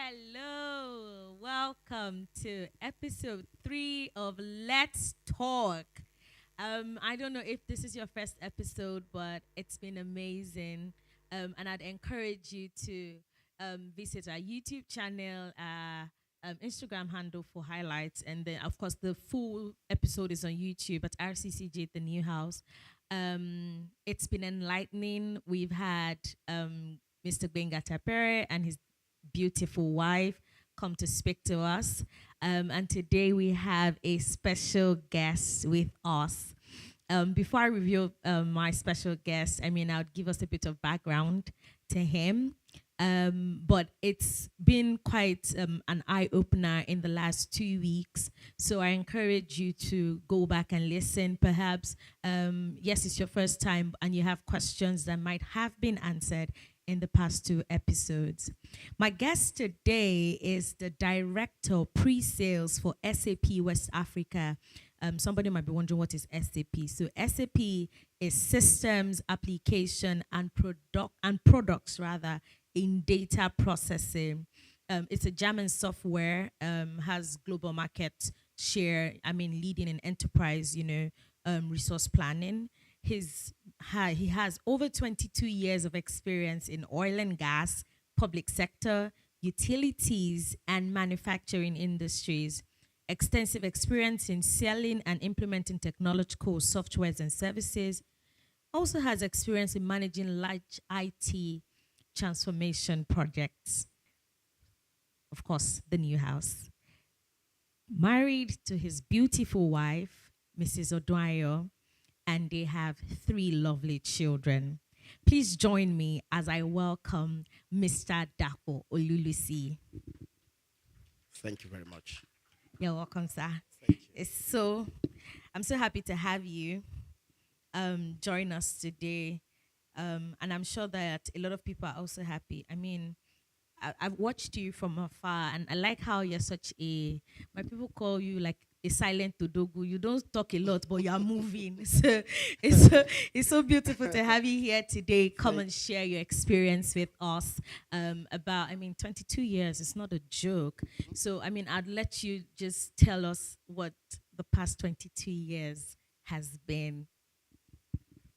Hello, welcome to episode 3 of Let's Talk. I don't know if this is your first episode, but it's been amazing. And I'd encourage you to visit our YouTube channel, Instagram handle for highlights, and then of course the full episode is on YouTube at RCCG the New House. It's been enlightening. We've had Mr. Benga Tapere and his beautiful wife come to speak to us. And today we have a special guest with us. Before I reveal my special guest, I'll give us a bit of background to him. But it's been quite an eye opener in the last 2 weeks. So I encourage you to go back and listen. Perhaps, yes, it's your first time and you have questions that might have been answered in the past 2 episodes. My guest today is the director of pre-sales for SAP West Africa. Somebody might be wondering what is SAP. So SAP is systems, application, and products rather in data processing. It's a German software, has global market share. Leading in enterprise, resource planning. He has over 22 years of experience in oil and gas, public sector, utilities, and manufacturing industries. Extensive experience in selling and implementing technological softwares and services. Also has experience in managing large IT transformation projects. Of course, the new house. Married to his beautiful wife, Mrs. Odwayo, and they have 3 lovely children. Please join me as I welcome Mr. Dapo Olulusi. Thank you very much. You're welcome, sir. Thank you. I'm so happy to have you join us today. And I'm sure that a lot of people are also happy. I've watched you from afar, and I like how you're my people call you like a silent Todogu. You don't talk a lot, but you are moving. So it's so beautiful to have you here today. Come and share your experience with us about, 22 years. It's not a joke. So, I'd let you just tell us what the past 22 years has been.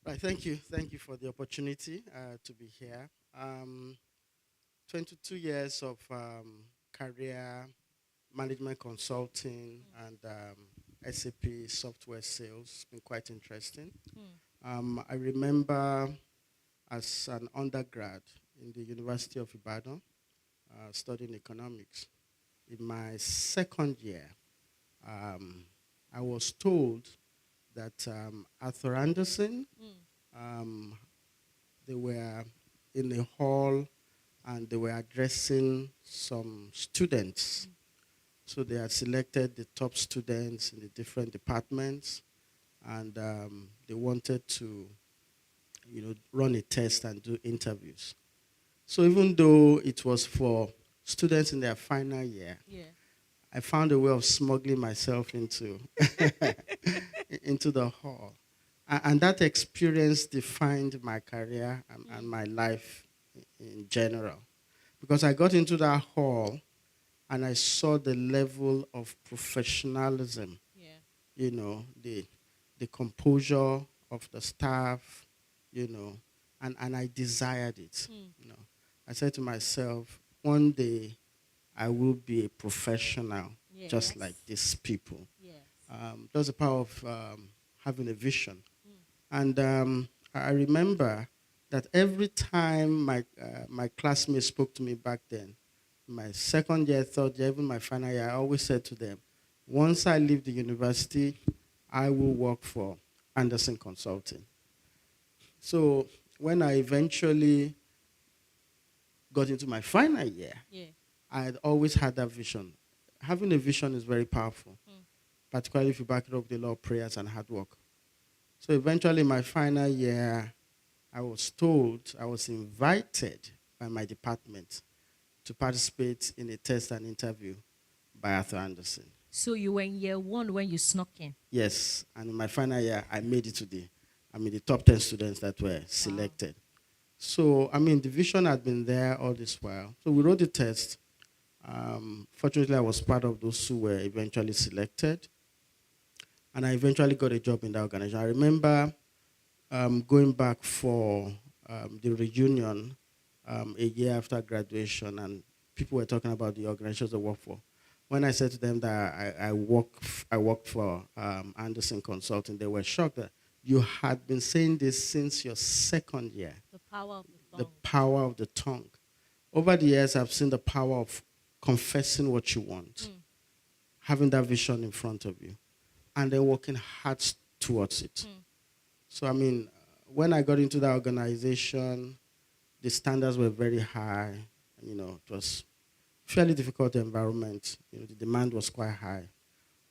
Right, thank you. Thank you for the opportunity to be here. 22 years of career management consulting and SAP software sales. It's been quite interesting. I remember as an undergrad in the University of Ibadan, studying economics. In my second year, I was told that Arthur Anderson, they were in a hall and they were addressing some students. So they had selected the top students in the different departments, and they wanted to, run a test and do interviews. So even though it was for students in their final year, Yeah. I found a way of smuggling myself into into the hall. And that experience defined my career and my life in general. Because I got into that hall and I saw the level of professionalism, Yeah. the composure of the staff, and I desired it. I said to myself, one day I will be a professional just Yes. like these people. Yes. That's the power of having a vision. And I remember that every time my classmates spoke to me back then, my second year, third year, even my final year, I always said to them, once I leave the university, I will work for Anderson Consulting. So when I eventually got into my final year, Yeah. I had always had that vision. Having a vision is very powerful, particularly if you back it up with a lot of prayers and hard work. So eventually, my final year, I was invited by my department to participate in a test and interview by Arthur Anderson. So you were in year 1 when you snuck in. Yes, and in my final year, I made it to the top 10 students that were selected. So, the vision had been there all this while. So we wrote the test, Fortunately, I was part of those who were eventually selected, and I eventually got a job in that organization. I remember going back for the reunion a year after graduation, and people were talking about the organizations I work for. When I said to them that I worked for Anderson Consulting, they were shocked that you had been saying this since your second year. The power of the The tongue. power of the tongue. Over the years, I've seen the power of confessing what you want, having that vision in front of you, and then working hard towards it. So, I mean, when I got into that organization, the standards were very high. It was fairly difficult environment. The demand was quite high.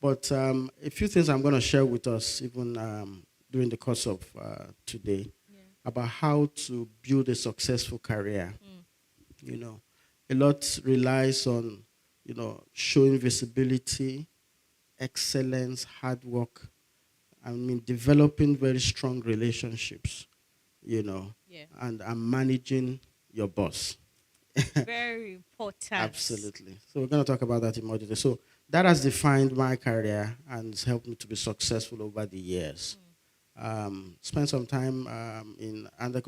But a few things I'm going to share with us, even during the course of today, about how to build a successful career. A lot relies on, showing visibility, excellence, hard work. I mean, developing very strong relationships, Yeah. and managing your boss. Very important. Absolutely. So we're going to talk about that in more detail. So that has defined my career and has helped me to be successful over the years. Spent some time under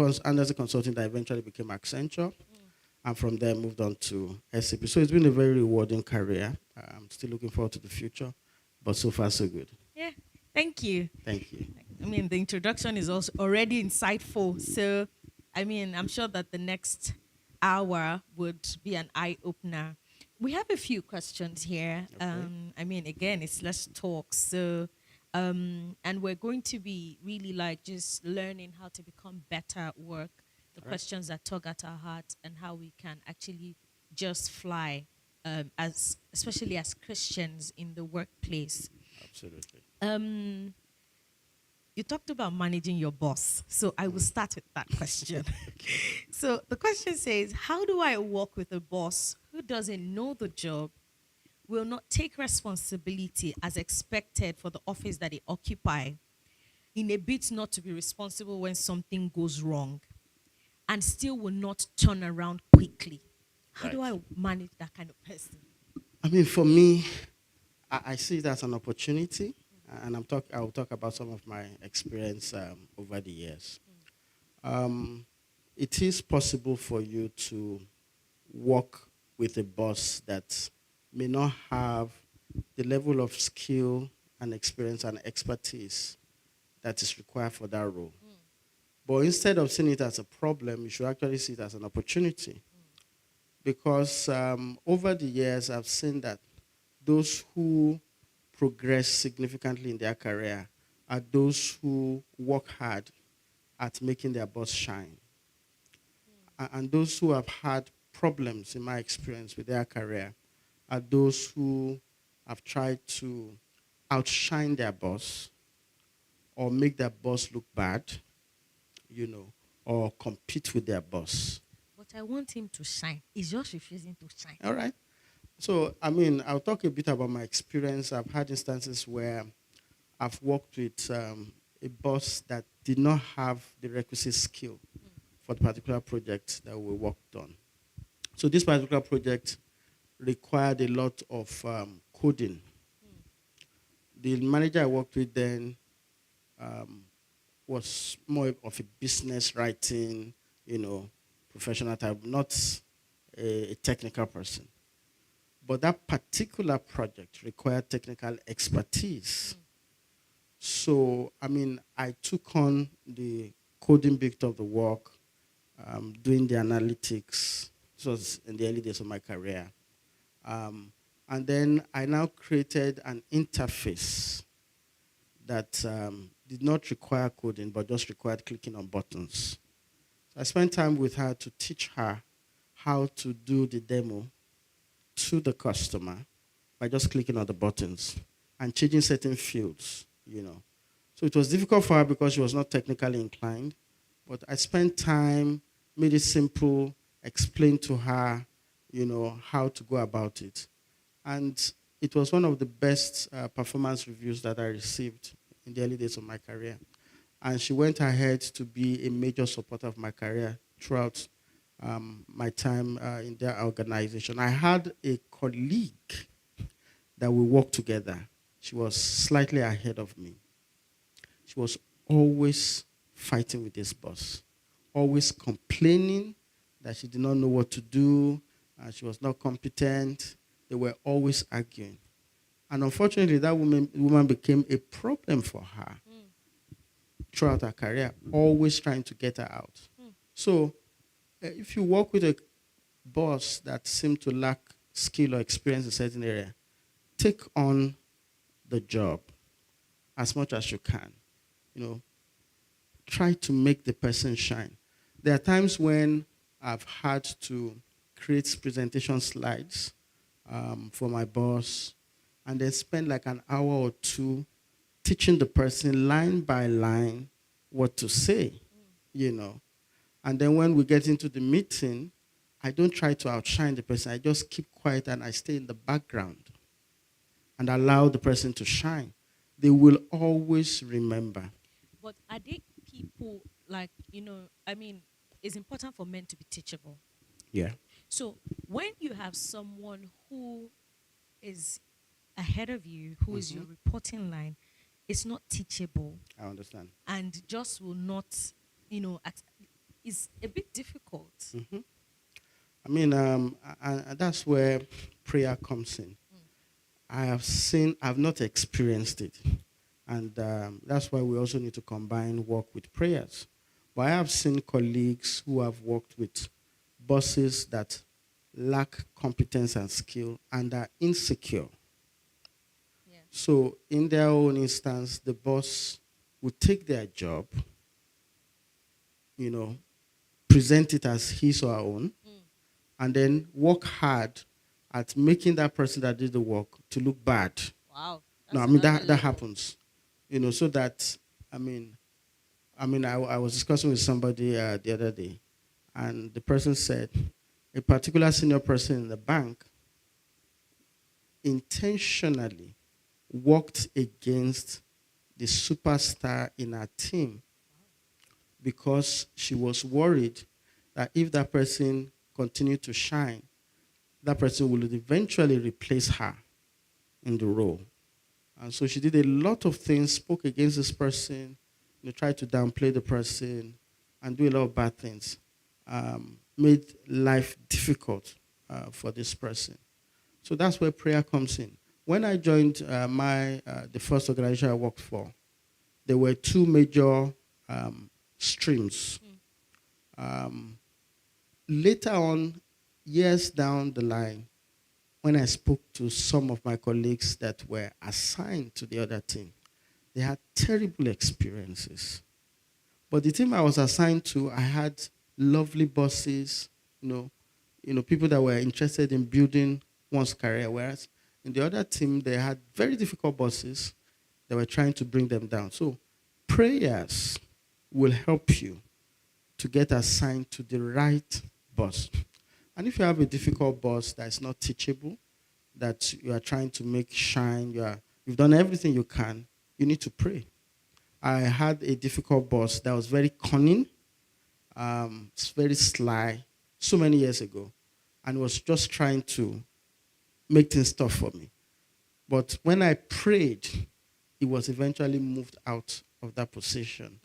the consulting that eventually became Accenture, and from there moved on to SAP. So it's been a very rewarding career. I'm still looking forward to the future, but so far so good. Yeah. Thank you. Thank you. I mean, the introduction is also already insightful. So, I mean, I'm sure that the next hour would be an eye opener. We have a few questions here. Okay. I mean, again, it's let's talk. So, and we're going to be really like just learning how to become better at work, the All right. questions that tug at our hearts, and how we can actually just fly, as especially as Christians in the workplace. Absolutely. You talked about managing your boss. So I will start with that question. So the question says, how do I work with a boss who doesn't know the job, will not take responsibility as expected for the office that they occupy, in a bit not to be responsible when something goes wrong, and still will not turn around quickly? How do Right. I manage that kind of person? I mean, for me, I see it as an opportunity, and I'll talk about some of my experience over the years. Um, it is possible for you to work with a boss that may not have the level of skill and experience and expertise that is required for that role. But instead of seeing it as a problem, you should actually see it as an opportunity. Because over the years, I've seen that those who progress significantly in their career are those who work hard at making their boss shine. And those who have had problems, in my experience, with their career are those who have tried to outshine their boss or make their boss look bad, or compete with their boss. But I want him to shine. He's just refusing to shine. All right? So, I mean, I'll talk a bit about my experience. I've had instances where I've worked with a boss that did not have the requisite skill for the particular project that we worked on. So this particular project required a lot of coding. The manager I worked with then was more of a business writing, professional type, not a technical person. But that particular project required technical expertise. So, I mean, I took on the coding bit of the work, doing the analytics. This was in the early days of my career. And then I now created an interface that did not require coding, but just required clicking on buttons. So I spent time with her to teach her how to do the demo to the customer by just clicking on the buttons and changing certain fields. So it was difficult for her because she was not technically inclined, but I spent time, made it simple, explained to her, how to go about it. And it was one of the best performance reviews that I received in the early days of my career. And she went ahead to be a major supporter of my career throughout my time in their organization. I had a colleague that we worked together. She was slightly ahead of me. She was always fighting with this boss, always complaining that she did not know what to do, she was not competent. They were always arguing. And unfortunately, that woman became a problem for her throughout her career, always trying to get her out. So, if you work with a boss that seems to lack skill or experience in a certain area, take on the job as much as you can. You know, try to make the person shine. There are times when I've had to create presentation slides for my boss and then spend like an hour or two teaching the person line by line what to say, you know. And then when we get into the meeting, I don't try to outshine the person. I just keep quiet and I stay in the background and allow the person to shine. They will always remember. But are they people like, I mean, it's important for men to be teachable. Yeah, So when you have someone who is ahead of you, who is your reporting line, it's not teachable I understand. and just will not, it's a bit difficult. I mean, and that's where prayer comes in. I've not experienced it. And that's why we also need to combine work with prayers. But I have seen colleagues who have worked with bosses that lack competence and skill and are insecure. Yeah. So, in their own instance, the boss would take their job, you know, present it as his or her own, and then work hard at making that person that did the work to look bad. Wow. No, That's I mean another that level. happens, so that I was discussing with somebody the other day, and the person said a particular senior person in the bank intentionally worked against the superstar in her team because she was worried that if that person continued to shine, that person will eventually replace her in the role. And so she did a lot of things, spoke against this person, tried to downplay the person, and do a lot of bad things. Made life difficult for this person. So that's where prayer comes in. When I joined the first organization I worked for, there were two major streams. Um, Later on, years down the line, when I spoke to some of my colleagues that were assigned to the other team, they had terrible experiences. But the team I was assigned to, I had lovely bosses, people that were interested in building one's career. Whereas in the other team, they had very difficult bosses that were trying to bring them down. So prayers will help you to get assigned to the right boss. And if you have a difficult boss that is not teachable, that you are trying to make shine, you've done everything you can, you need to pray. I had a difficult boss that was very cunning, very sly, so many years ago, and was just trying to make things tough for me. But when I prayed, he was eventually moved out of that position,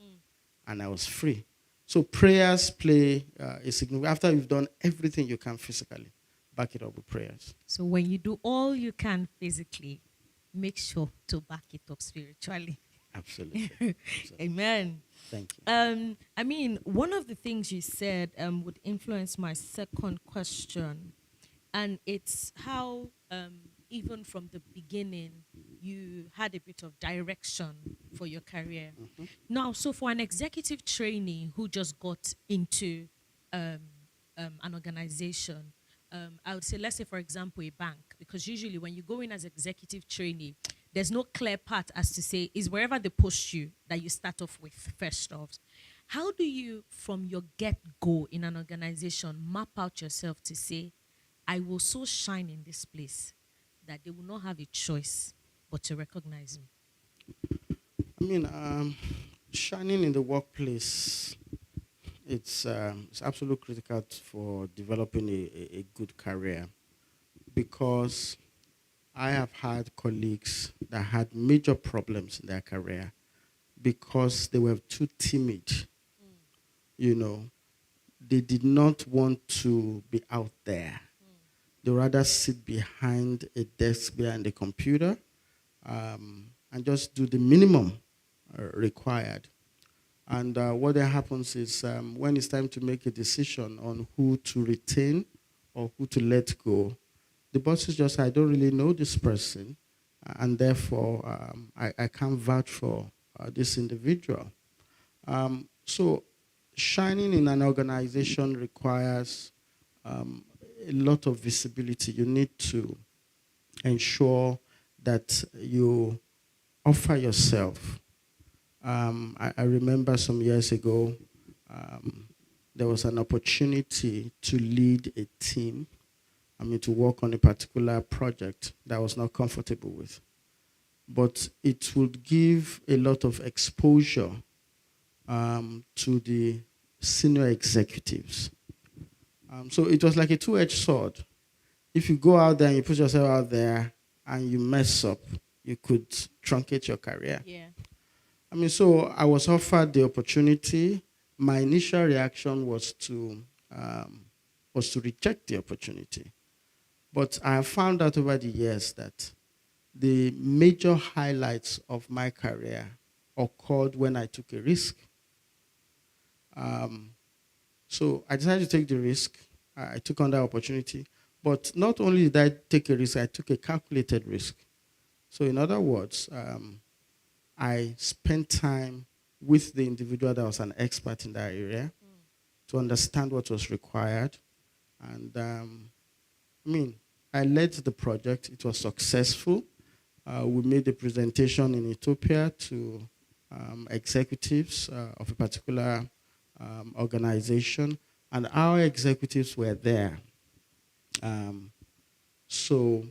and I was free. So prayers play a significant. After you've done everything you can physically, back it up with prayers. So when you do all you can physically, make sure to back it up spiritually. Absolutely. Absolutely. Amen. Thank you. I mean, one of the things you said would influence my second question, and it's how even from the beginning you had a bit of direction for your career. Now, so for an executive trainee who just got into um, an organization, I would say, let's say, for example, a bank, because usually when you go in as executive trainee, there's no clear path as to say is wherever they post you that you start off with first off. How do you, from your get go in an organization, map out yourself to say, I will so shine in this place that they will not have a choice but to recognize me? I mean, shining in the workplace it's absolutely critical for developing a good career, because I have had colleagues that had major problems in their career because they were too timid. You know, they did not want to be out there. They rather sit behind a desk, behind a computer, and just do the minimum required. And what then happens is, when it's time to make a decision on who to retain or who to let go, the boss is just, I don't really know this person, and therefore I can't vouch for this individual. So shining in an organization requires um, a lot of visibility. You need to ensure that you offer yourself. I remember some years ago, um, there was an opportunity to lead a team, to work on a particular project that I was not comfortable with. But it would give a lot of exposure to the senior executives. So it was like a two-edged sword. If you go out there and you put yourself out there and you mess up, you could truncate your career. Yeah. So I was offered the opportunity. My initial reaction um, was to reject the opportunity. But I have found out over the years that the major highlights of my career occurred when I took a risk. Um, so I decided to take the risk. I took on that opportunity. But not only did I take a risk, I took a calculated risk. So in other words, I spent time with the individual that was an expert in that area to understand what was required. And I mean, I led the project. It was successful. We made a presentation in Ethiopia to executives of a particular organization, and our executives were there. Um, so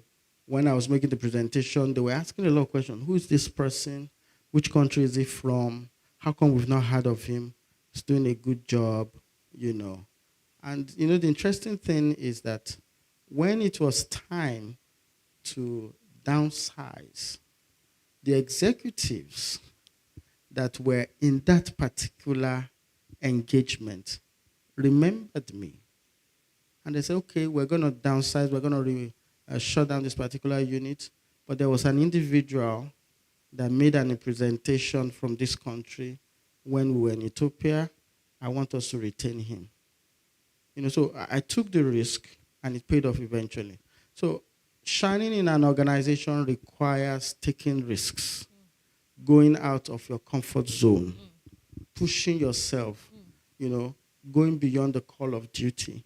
when I was making the presentation, they were asking a lot of questions. Who is this person? Which country is he from? How come we've not heard of him? He's doing a good job, you know. And, the interesting thing is that when it was time to downsize, the executives that were in that particular engagement remembered me. And they said, okay, we're going to downsize, we're going to shut down this particular unit. But there was an individual that made a presentation from this country when we were in Ethiopia. I want us to retain him. So I took the risk, and it paid off eventually. So shining in an organization requires taking risks, going out of your comfort zone, pushing yourself, going beyond the call of duty,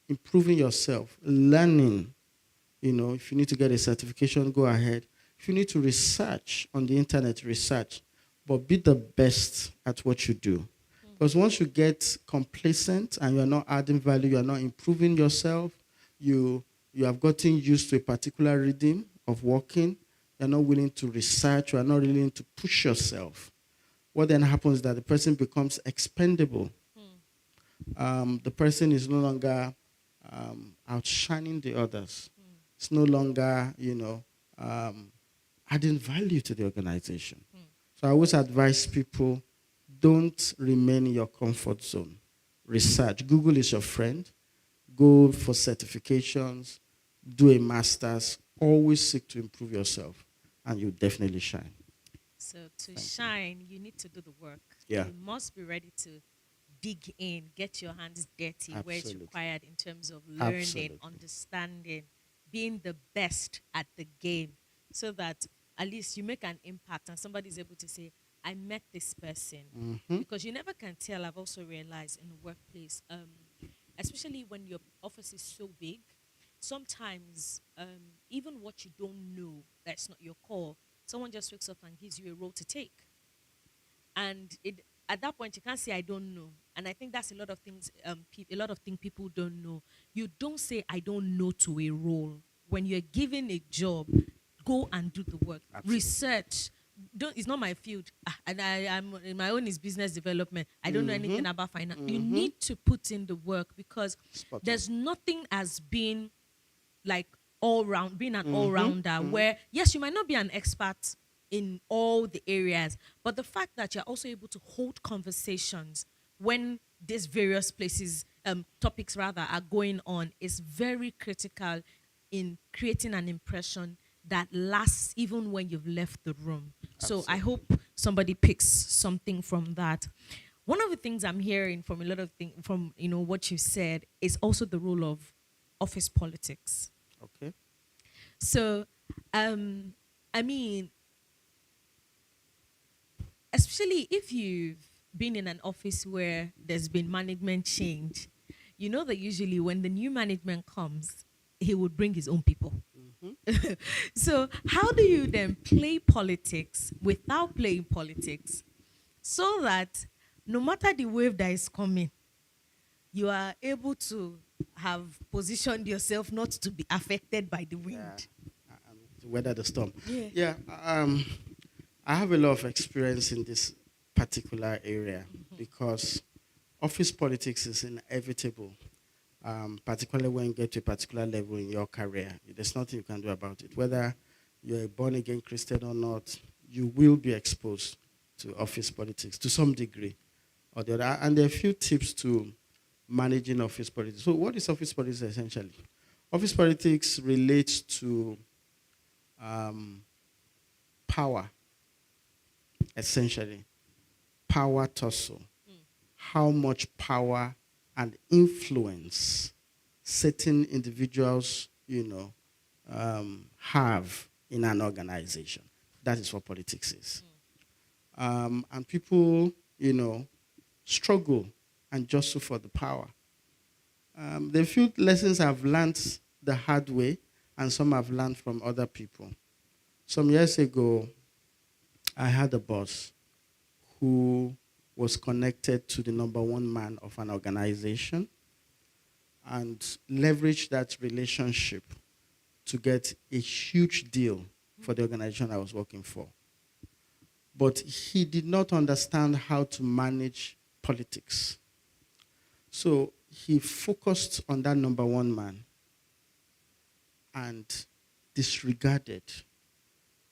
improving yourself, learning. If you need to get a certification, go ahead. If you need to research on the internet, research. But be the best at what you do. Because once you get complacent and you're not adding value, you're not improving yourself, you have gotten used to a particular rhythm of working, you're not willing to research, you're not willing to push yourself. What then happens is that the person becomes expendable. The person is no longer outshining the others. It's no longer, adding value to the organization. So I always advise people, don't remain in your comfort zone. Research. Google is your friend. Go for certifications. Do a master's. Always seek to improve yourself, and you'll definitely shine. So to shine, you need to do the work. Yeah. You must be ready to dig in, get your hands dirty where it's Absolutely. required in terms of learning, Absolutely. understanding, being the best at the game, so that at least you make an impact and somebody's able to say, I met this person. Because you never can tell, I've also realized in the workplace, especially when your office is so big, sometimes even what you don't know, that's not your call, someone just wakes up and gives you a role to take. And at that point you can't say I don't know. And I think that's a lot of things, a lot of things people don't know. You don't say I don't know to a role. When you're given a job, go and do the work. Absolutely. Research. don't. It's not my field, and I'm my own is business development. I don't know Mm-hmm. anything about finance. You Mm-hmm. need to put in the work because Spot on. there's nothing as being like all round, being an all Mm-hmm. rounder. Mm-hmm. Where yes, you might not be an expert in all the areas, but the fact that you're also able to hold conversations when these various places, topics rather, are going on is very critical in creating an impression that lasts even when you've left the room. So I Absolutely. hope somebody picks something from that. One of the things I'm hearing from a lot of things from what you said is also the role of office politics. Okay. So, um, I mean, especially if you've been in an office where there's been management change, you know that usually when the new management comes, he would bring his own people. Mm-hmm. So, how do you then play politics without playing politics so that no matter the wave that is coming, you are able to have positioned yourself not to be affected by the Yeah. wind? To weather the storm. Yeah. Yeah. I have a lot of experience in this particular area because office politics is inevitable, particularly when you get to a particular level in your career. There's nothing you can do about it. Whether you're a born again Christian or not, you will be exposed to office politics to some degree or the other. And there are a few tips to managing office politics. So, what is office politics essentially? Office politics relates to um, power, essentially, power tussle. How much power and influence certain individuals, have in an organization. That is what politics is. And people, struggle and jostle for the power. The few lessons I've learned the hard way, and some I've learned from other people. Some years ago, I had a boss who was connected to the number one man of an organization and leveraged that relationship to get a huge deal for the organization I was working for. But he did not understand how to manage politics. So he focused on that number one man and disregarded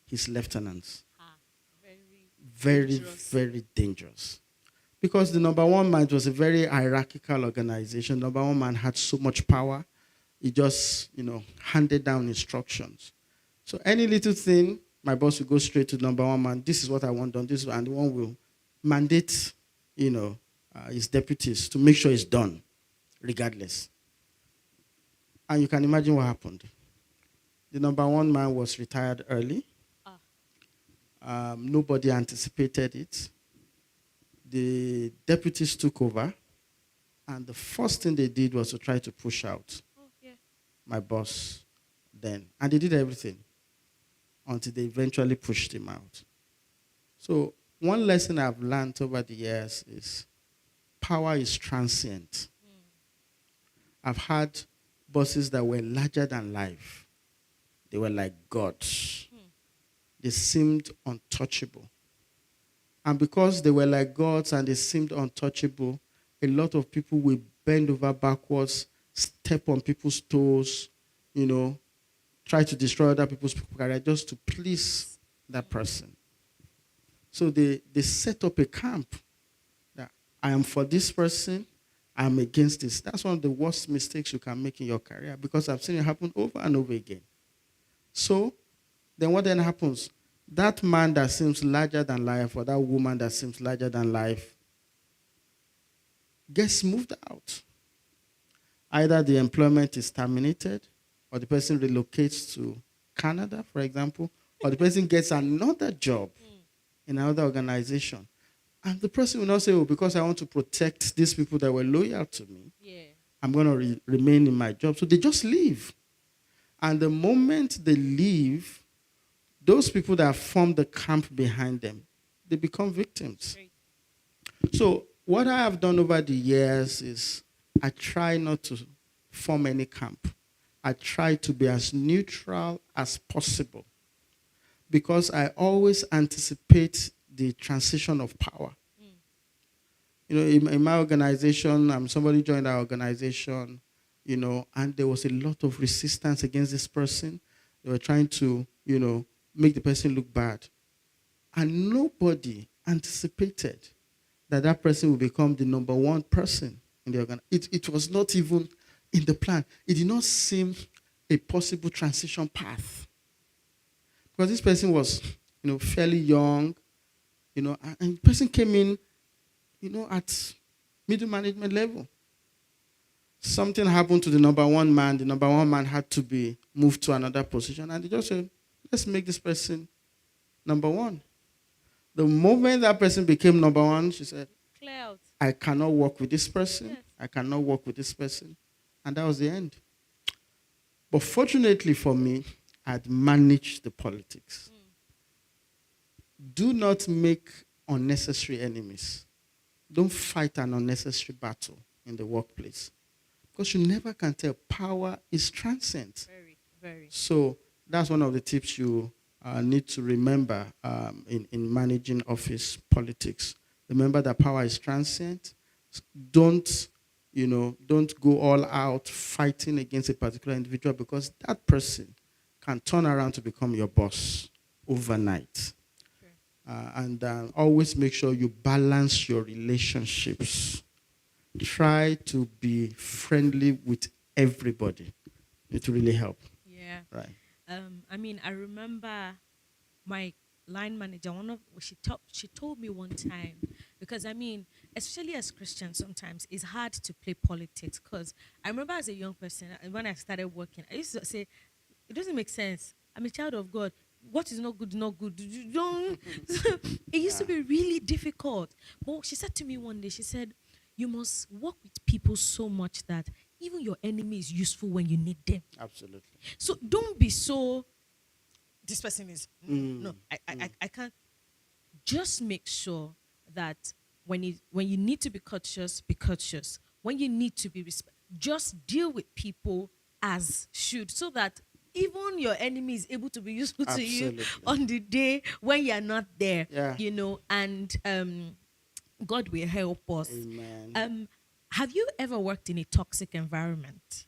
his lieutenants. Very Very, dangerous. very dangerous. Because the number one man was a very hierarchical organization. Number one man had so much power. He just, handed down instructions. So any little thing, my boss will go straight to number one man. This is what I want done. This and the one will mandate, his deputies to make sure it's done, regardless. And you can imagine what happened. The number one man was retired early. Nobody anticipated it. The deputies took over, and the first thing they did was to try to push out my boss then. And they did everything until they eventually pushed him out. So one lesson I've learned over the years is power is transient. I've had bosses that were larger than life. They were like gods. They seemed untouchable. And because they were like gods and they seemed untouchable, a lot of people will bend over backwards, step on people's toes, try to destroy other people's career just to please that person. So they set up a camp that I am for this person, I am against this. That's one of the worst mistakes you can make in your career because I've seen it happen over and over again. So then what then happens? That man that seems larger than life or that woman that seems larger than life gets moved out. Either the employment is terminated or the person relocates to Canada, for example, or the person gets another job in another organization. And the person will not say, oh, because I want to protect these people that were loyal to me, I'm going to remain in my job. So they just leave. And the moment they leave, those people that formed the camp behind them, they become victims. Great. So what I have done over the years is I try not to form any camp. I try to be as neutral as possible. because I always anticipate the transition of power. In my organization, somebody joined our organization, and there was a lot of resistance against this person. They were trying to, make the person look bad. And nobody anticipated that that person would become the number one person in the organization. It was not even in the plan. It did not seem a possible transition path. Because this person was, fairly young, and the person came in, at middle management level. Something happened to the number one man. The number one man had to be moved to another position. And they just said, let's make this person number one. The moment that person became number one, she said, Clear out. I cannot work with this person. Yes. I cannot work with this person. And that was the end. But fortunately for me, I'd managed the politics. Do not make unnecessary enemies. Don't fight an unnecessary battle in the workplace. Because you never can tell. Power is transient. Very, very. So that's one of the tips you need to remember in managing office politics. Remember that power is transient. Don't go all out fighting against a particular individual, because that person can turn around to become your boss overnight. And always make sure you balance your relationships. Try to be friendly with everybody. It will really help. Yeah. Right. I remember my line manager. She told me one time, because especially as Christians, sometimes it's hard to play politics. Because I remember as a young person, when I started working, I used to say, it doesn't make sense. I'm a child of God. What is not good, not good. You don't. It used to be really difficult. But she said to me one day, she said, you must work with people so much that even your enemy is useful when you need them. Absolutely. So don't be so, this person is, no, I can't. Just make sure that when you need to be courteous, be courteous. When you need to be just deal with people as should, so that even your enemy is able to be useful to you on the day when you're not there. Yeah. And God will help us. Amen. Have you ever worked in a toxic environment?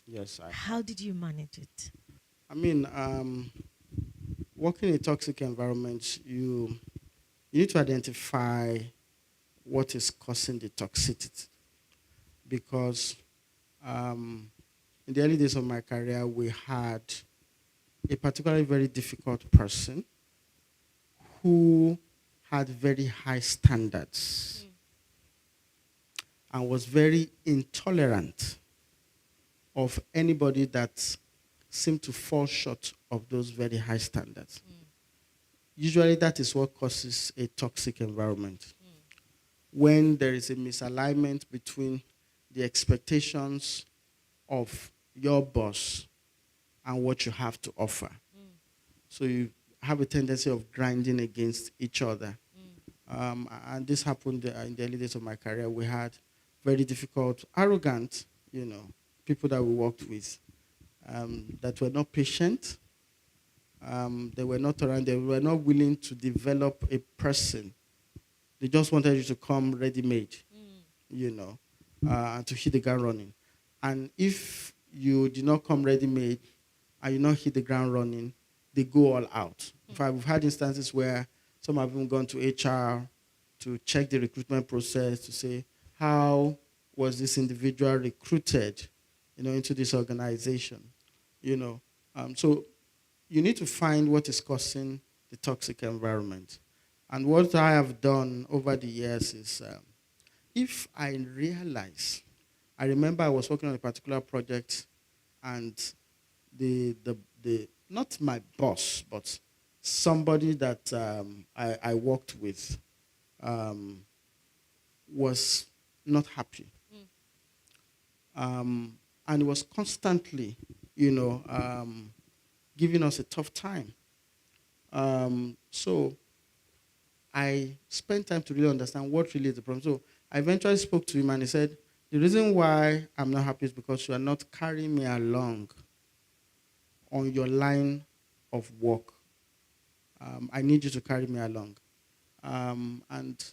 Yes, I have. How did you manage it? Working in a toxic environment, you need to identify what is causing the toxicity. Because in the early days of my career, we had a particularly very difficult person who had very high standards and was very intolerant of anybody that seemed to fall short of those very high standards. Usually that is what causes a toxic environment. When there is a misalignment between the expectations of your boss and what you have to offer. So you have a tendency of grinding against each other. And this happened in the early days of my career. We had very difficult, arrogant, people that we worked with that were not patient. They were not around. They were not willing to develop a person. They just wanted you to come ready-made, and to hit the ground running. And if you did not come ready-made and you not hit the ground running, they go all out. In fact, we've had instances where some have even gone to HR to check the recruitment process to say, how was this individual recruited, into this organization? So you need to find what is causing the toxic environment. And what I have done over the years is, if I realize, I remember I was working on a particular project, and the not my boss, but somebody that I worked with was not happy. And was constantly, giving us a tough time. So I spent time to really understand what really is the problem. So I eventually spoke to him, and he said, the reason why I'm not happy is because you are not carrying me along on your line of work. I need you to carry me along. And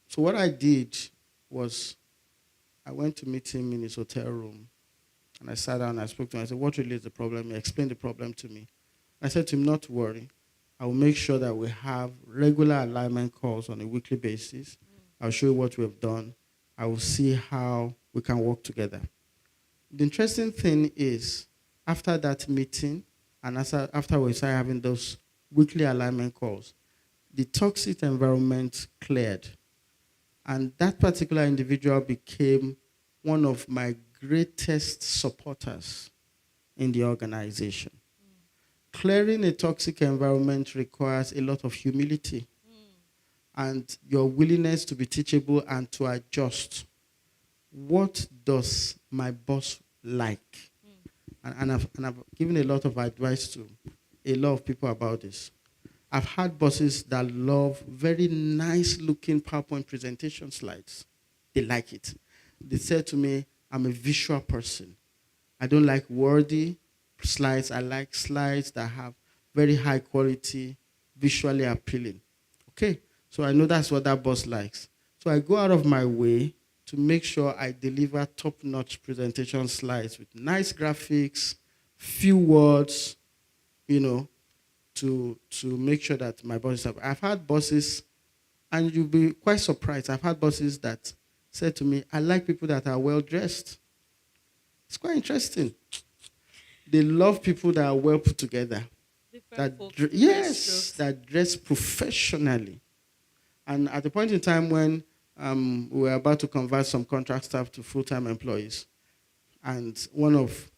so what I did was I went to meet him in his hotel room. And I sat down and I spoke to him. I said, what really is the problem? He explained the problem to me. I said to him, not to worry. I will make sure that we have regular alignment calls on a weekly basis. I'll show you what we've done. I will see how we can work together. The interesting thing is, after that meeting, and after we started having those weekly alignment calls, the toxic environment cleared. And that particular individual became one of my greatest supporters in the organization. Clearing a toxic environment requires a lot of humility and your willingness to be teachable and to adjust. What does my boss like? And I've given a lot of advice to a lot of people about this. I've had bosses that love very nice looking PowerPoint presentation slides. They like it. They said to me, I'm a visual person. I don't like wordy slides. I like slides that have very high quality, visually appealing. Okay, so I know that's what that boss likes. So I go out of my way to make sure I deliver top-notch presentation slides with nice graphics, few words, you know, to make sure that my bosses have. I've had bosses, and you'll be quite surprised. I've had bosses that said to me, I like people that are well dressed. It's quite interesting. They love people that are well put together. Yes, that dress professionally. And at the point in time when we were about to convert some contract staff to full-time employees, and one of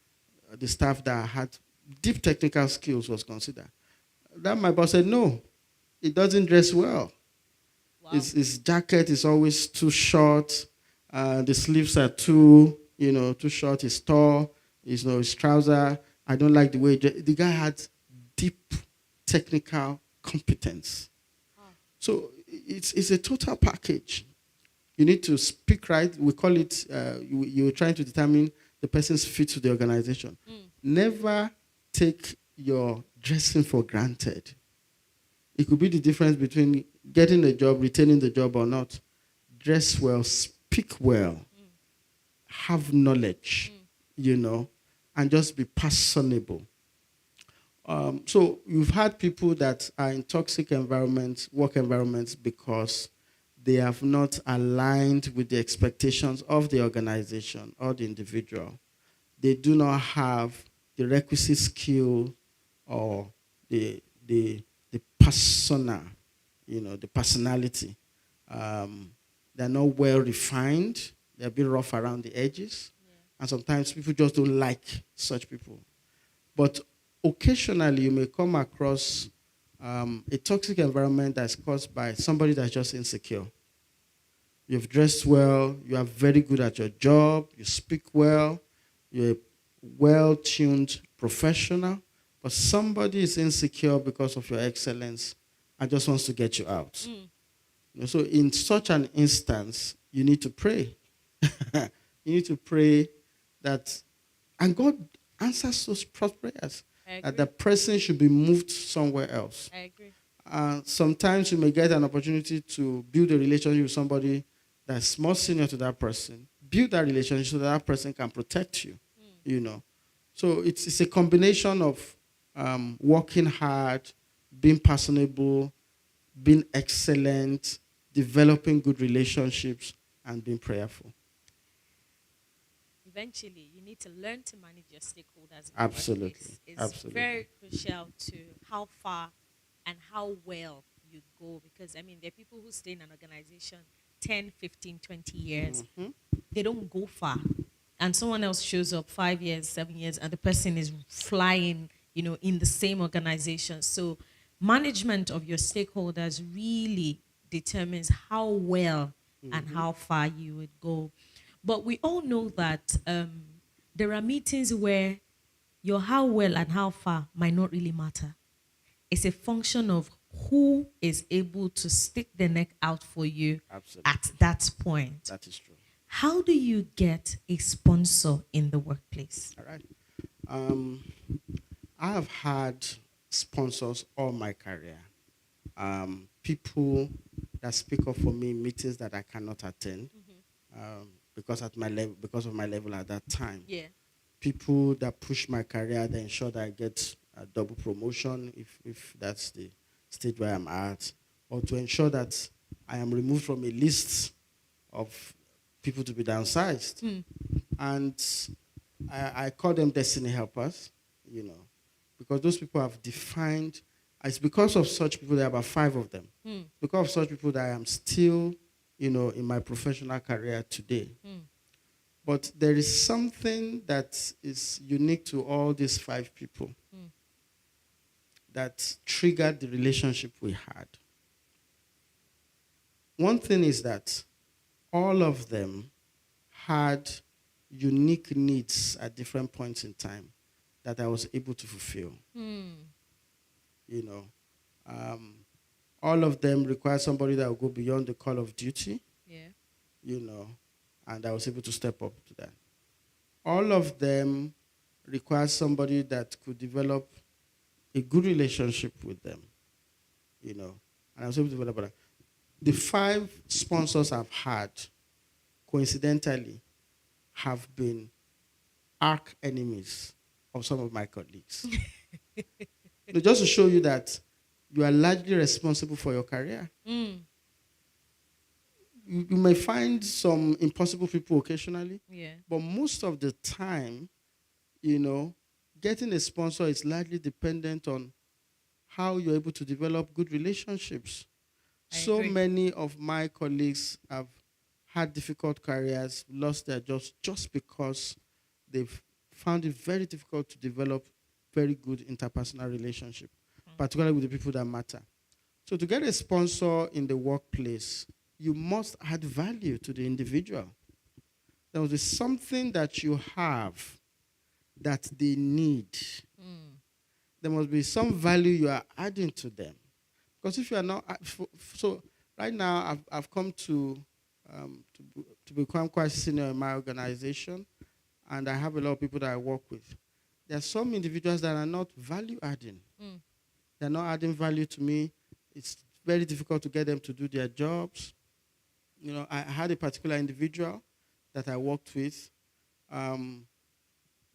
the staff that had deep technical skills was considered, that my boss said, no, it doesn't dress well. Wow. His jacket is always too short. The sleeves are too short. His tall. His trouser. I don't like the way the guy had deep technical competence. Oh. So it's a total package. You need to speak right. We call it. You're trying to determine the person's fit to the organization. Never take your dressing for granted. It could be the difference between getting a job, retaining the job or not. Dress well, speak well, have knowledge, and just be personable. So you've had people that are in toxic environments, work environments, because they have not aligned with the expectations of the organization or the individual. They do not have the requisite skill or the persona, the personality. They're not well refined. They're a bit rough around the edges. Yeah. And sometimes people just don't like such people. But occasionally you may come across a toxic environment that's caused by somebody that's just insecure. You've dressed well, you are very good at your job, you speak well, you're a well-tuned professional, but somebody is insecure because of your excellence and just wants to get you out. So in such an instance, you need to pray. You need to pray that, and God answers those prayers, that the person should be moved somewhere else. I agree. Sometimes you may get an opportunity to build a relationship with somebody that's more senior to that person. Build that relationship so that person can protect you, So it's a combination of working hard, being personable, being excellent, developing good relationships, and being prayerful. Eventually, you need to learn to manage your stakeholders. Absolutely. It's very crucial to how far and how well you go. Because, there are people who stay in an organization 10, 15, 20 years. Mm-hmm. They don't go far. And someone else shows up 5 years, 7 years, and the person is flying, in the same organization. So management of your stakeholders really determines how well and how far you would go. But we all know that there are meetings where your how well and how far might not really matter. It's a function of who is able to stick the neck out for you. Absolutely. At that point. That is true. How do you get a sponsor in the workplace? All right. I have had sponsors all my career. People that speak up for me in meetings that I cannot attend because of my level at that time. Yeah. People that push my career, that ensure that I get a double promotion if that's the stage where I'm at, or to ensure that I am removed from a list of people to be downsized. And I call them destiny helpers, you know, because those people have defined, it's because of such people, there are about 5 of them. Because of such people that I am still, in my professional career today. But there is something that is unique to all these 5 people that triggered the relationship we had. One thing is that all of them had unique needs at different points in time that I was able to fulfill. You know, all of them require somebody that will go beyond the call of duty. Yeah. And I was able to step up to that. All of them require somebody that could develop a good relationship with them, and I was able to develop that. The 5 sponsors I've had, coincidentally, have been arch enemies of some of my colleagues. Just to show you that you are largely responsible for your career. You may find some impossible people occasionally, but most of the time, getting a sponsor is largely dependent on how you're able to develop good relationships. So many of my colleagues have had difficult careers, lost their jobs just because they've found it very difficult to develop very good interpersonal relationship, particularly with the people that matter. So to get a sponsor in the workplace, you must add value to the individual. There must be something that you have that they need. There must be some value you are adding to them. Because if you are not, so right now I've come to become quite senior in my organization, and I have a lot of people that I work with. There are some individuals that are not value adding. They're not adding value to me. It's very difficult to get them to do their jobs. I had a particular individual that I worked with.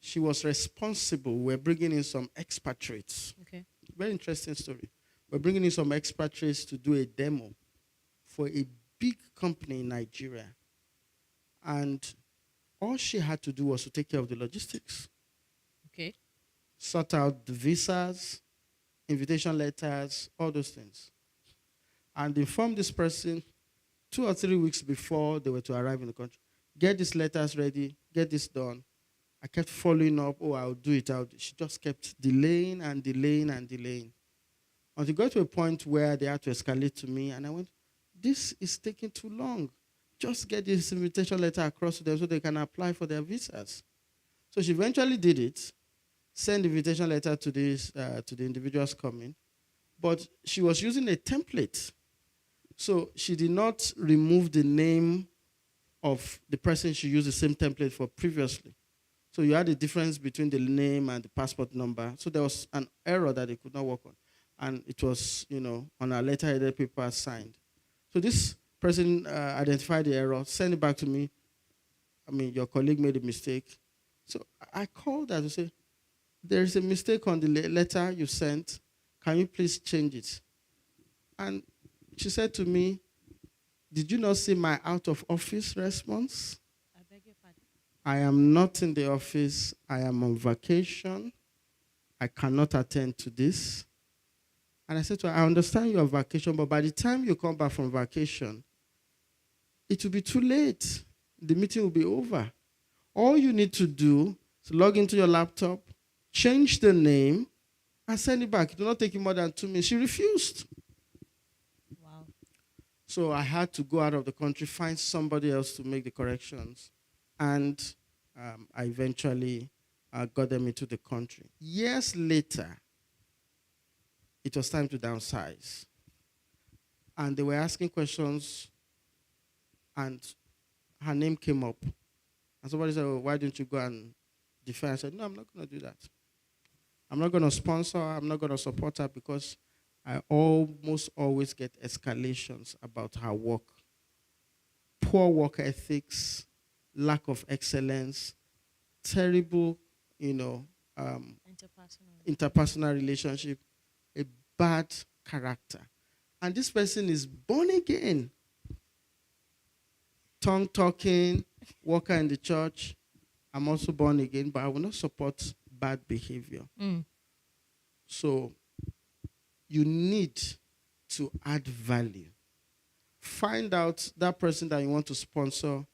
She was responsible. We're bringing in some expatriates. Okay. Very interesting story. We're bringing in some expatriates to do a demo for a big company in Nigeria. And all she had to do was to take care of the logistics. Okay. Sort out the visas, invitation letters, all those things. And inform this person 2 or 3 weeks before they were to arrive in the country. Get these letters ready, get this done. I kept following up, I'll do it. She just kept delaying and delaying and delaying. Until it got to a point where they had to escalate to me, and I went, this is taking too long. Just get this invitation letter across to them so they can apply for their visas. So she eventually did it, sent the invitation letter to the individuals coming, but she was using a template. So she did not remove the name of the person she used the same template for previously. So you had a difference between the name and the passport number. So there was an error that they could not work on. And it was, on a letterheaded paper signed. So this person identified the error, sent it back to me. Your colleague made a mistake. So I called her to say, there is a mistake on the letter you sent. Can you please change it? And she said to me, did you not see my out of office response? I beg your pardon. I am not in the office. I am on vacation. I cannot attend to this. And I said to her, I understand you're on vacation, but by the time you come back from vacation, it will be too late. The meeting will be over. All you need to do is log into your laptop, change the name, and send it back. It will not take you more than 2 minutes. She refused. Wow. So I had to go out of the country, find somebody else to make the corrections. And I eventually got them into the country. Years later, it was time to downsize. And they were asking questions, and her name came up. And somebody said, why don't you go and defend? I said, no, I'm not going to do that. I'm not going to sponsor her. I'm not going to support her because I almost always get escalations about her work. Poor work ethics, lack of excellence, terrible, you know, um, Interpersonal. interpersonal relationship, a bad character. And this person is born again, tongue talking, worker in the church. I'm also born again, but I will not support bad behavior. Mm. So you need to add value. Find out that person that you want to sponsor,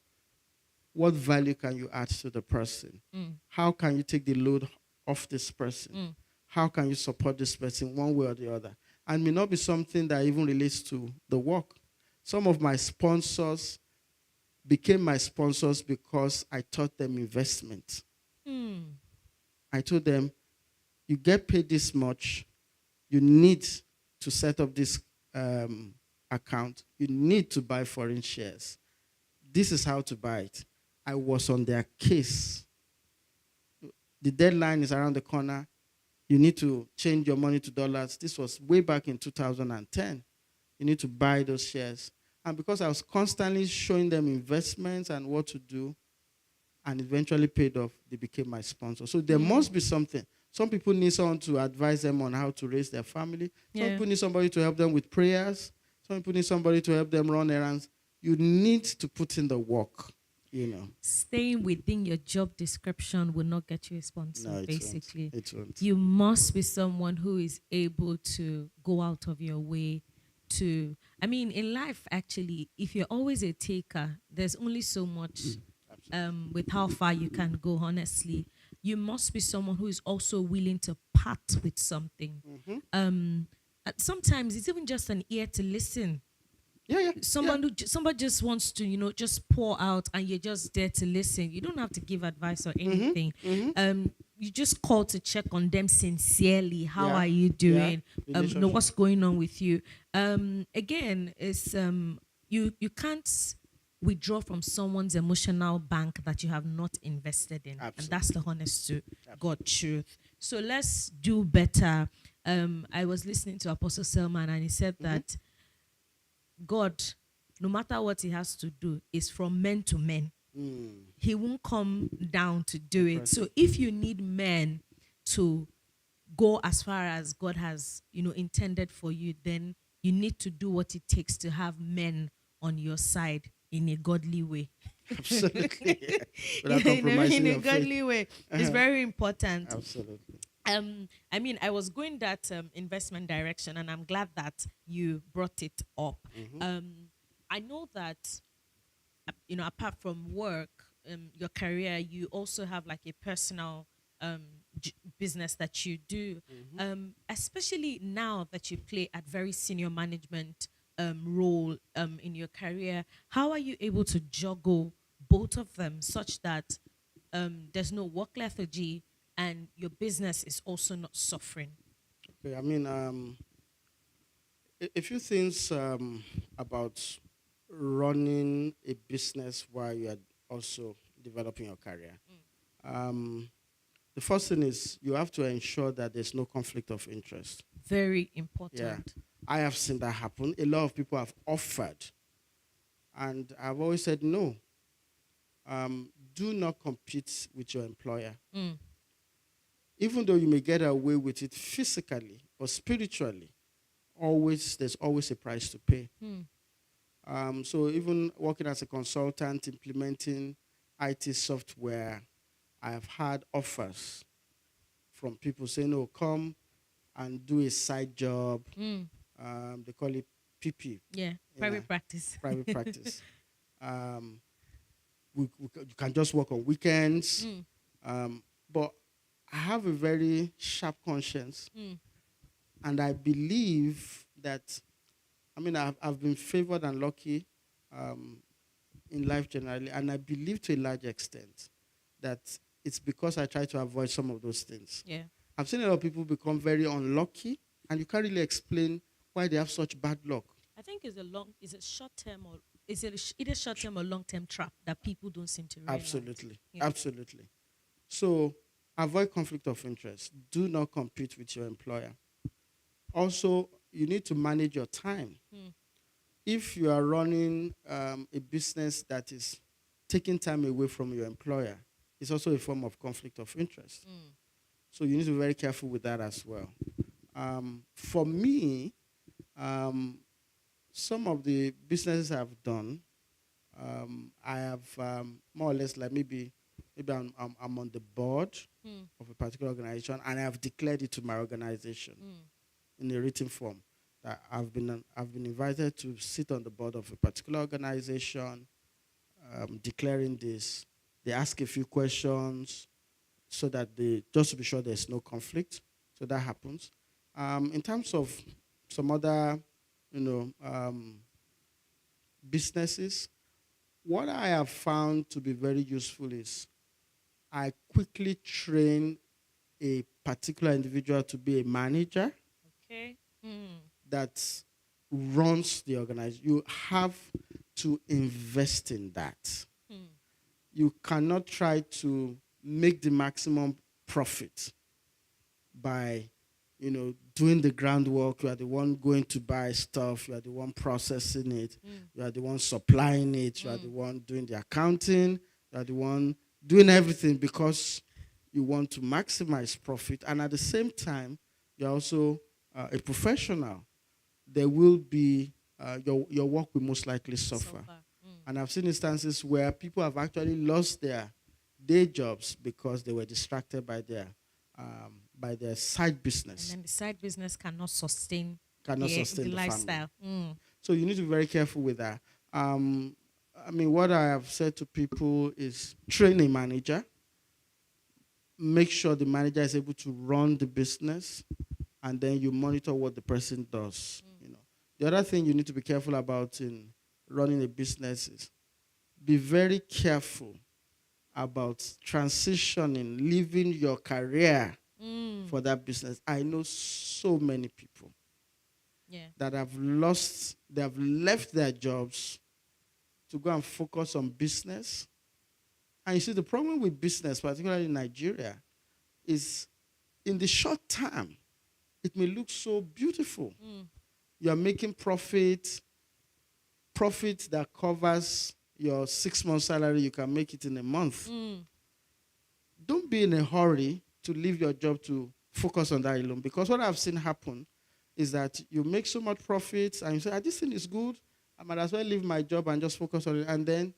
what value can you add to the person? Mm. How can you take the load off this person? Mm. How can you support this person one way or the other? And may not be something that even relates to the work. Some of my sponsors became my sponsors because I taught them investment. Mm. I told them, you get paid this much, you need to set up this account, you need to buy foreign shares. This is how to buy it. I was on their case. The deadline is around the corner. You need to change your money to dollars. This was way back in 2010. You need to buy those shares. And because I was constantly showing them investments and what to do, and eventually paid off, they became my sponsor. So there must be something. Some people need someone to advise them on how to raise their family. Some people need somebody to help them with prayers. Some people need somebody to help them run errands. You need to put in the work, you know. Staying within your job description will not get you a sponsor, No, it basically. won't. It won't. You must be someone who is able to go out of your way to, I mean, in life, actually, if you're always a taker, there's only so much with how far you can go, honestly. You must be someone who is also willing to part with something. Sometimes it's even just an ear to listen. Yeah. Somebody just wants to, just pour out, and you're just there to listen. You don't have to give advice or anything. You just call to check on them sincerely. How are you doing? Know what's going on with you. Again, it's you can't withdraw from someone's emotional bank that you have not invested in. Absolutely. And that's the honest to God truth. So let's do better. I was listening to Apostle Selman, and he said that God, no matter what he has to do, is from men to men. He won't come down to do it. So if you need men to go as far as God has, intended for you, then you need to do what it takes to have men on your side in a godly way. Absolutely. Without compromising in a your godly faith. way. It's very important. Absolutely. I mean, I was going that investment direction, and I'm glad that you brought it up. I know that, apart from work, your career, you also have like a personal business that you do. Especially now that you play at very senior management role in your career, how are you able to juggle both of them such that there's no work lethargy and your business is also not suffering? Okay, I mean, a few things about running a business while you are also developing your career. The first thing is you have to ensure that there's no conflict of interest. Very important. Yeah, I have seen that happen. A lot of people have offered, and I've always said no. Do not compete with your employer. Even though you may get away with it physically or spiritually, there's always a price to pay. So even working as a consultant, implementing IT software, I have had offers from people saying, "Oh, come and do a side job." They call it PP. Yeah, private practice. Private practice. You can just work on weekends. But I have a very sharp conscience. And I believe that, I've been favored and lucky in life generally. And I believe to a large extent that it's because I try to avoid some of those things. Yeah. I've seen a lot of people become very unlucky, and you can't really explain why they have such bad luck. I think it's a short term, or is it either short term or long term trap that people don't seem to realize. Absolutely. Yeah. Absolutely. So avoid conflict of interest. Do not compete with your employer. Also, you need to manage your time. Mm. If you are running a business that is taking time away from your employer, it's also a form of conflict of interest. Mm. So you need to be very careful with that as well. For me, um, some of the businesses I've done, I have more or less like maybe I'm on the board Mm. of a particular organization, and I have declared it to my organization Mm. in a written form that I've been invited to sit on the board of a particular organization, declaring this. They ask a few questions so that they just to be sure there's no conflict. So that happens. In terms of some other, you know, businesses, what I have found to be very useful is I quickly train a particular individual to be a manager Okay. Mm. that runs the organization. You have to invest in that. Mm. You cannot try to make the maximum profit by doing the groundwork. You are the one going to buy stuff, you are the one processing it, Mm. you are the one supplying it, you are the Mm. one doing the accounting, you are the one doing everything because you want to maximize profit, and at the same time you're also a professional. There will be your work will most likely So suffer. far. Mm. And I've seen instances where people have actually lost their day jobs because they were distracted by their side And business, then the side business cannot sustain cannot the sustain the family. lifestyle. Mm. So you need to be very careful with that. Um, I mean, what I have said to people is train a manager, make sure the manager is able to run the business, and then you monitor what the person does. The other thing you need to be careful about in running a business is be very careful about transitioning, leaving your career Mm. for that business. I know so many people Yeah. that they have left their jobs to go and focus on business. And you see, the problem with business, particularly in Nigeria, is in the short term, it may look so beautiful. Mm. You are making profit that covers your 6 month salary. You can make it in a month. Mm. Don't be in a hurry to leave your job to focus on that alone. Because what I've seen happen is that you make so much profit and you say, this thing is good. I might as well leave my job and just focus on it. And then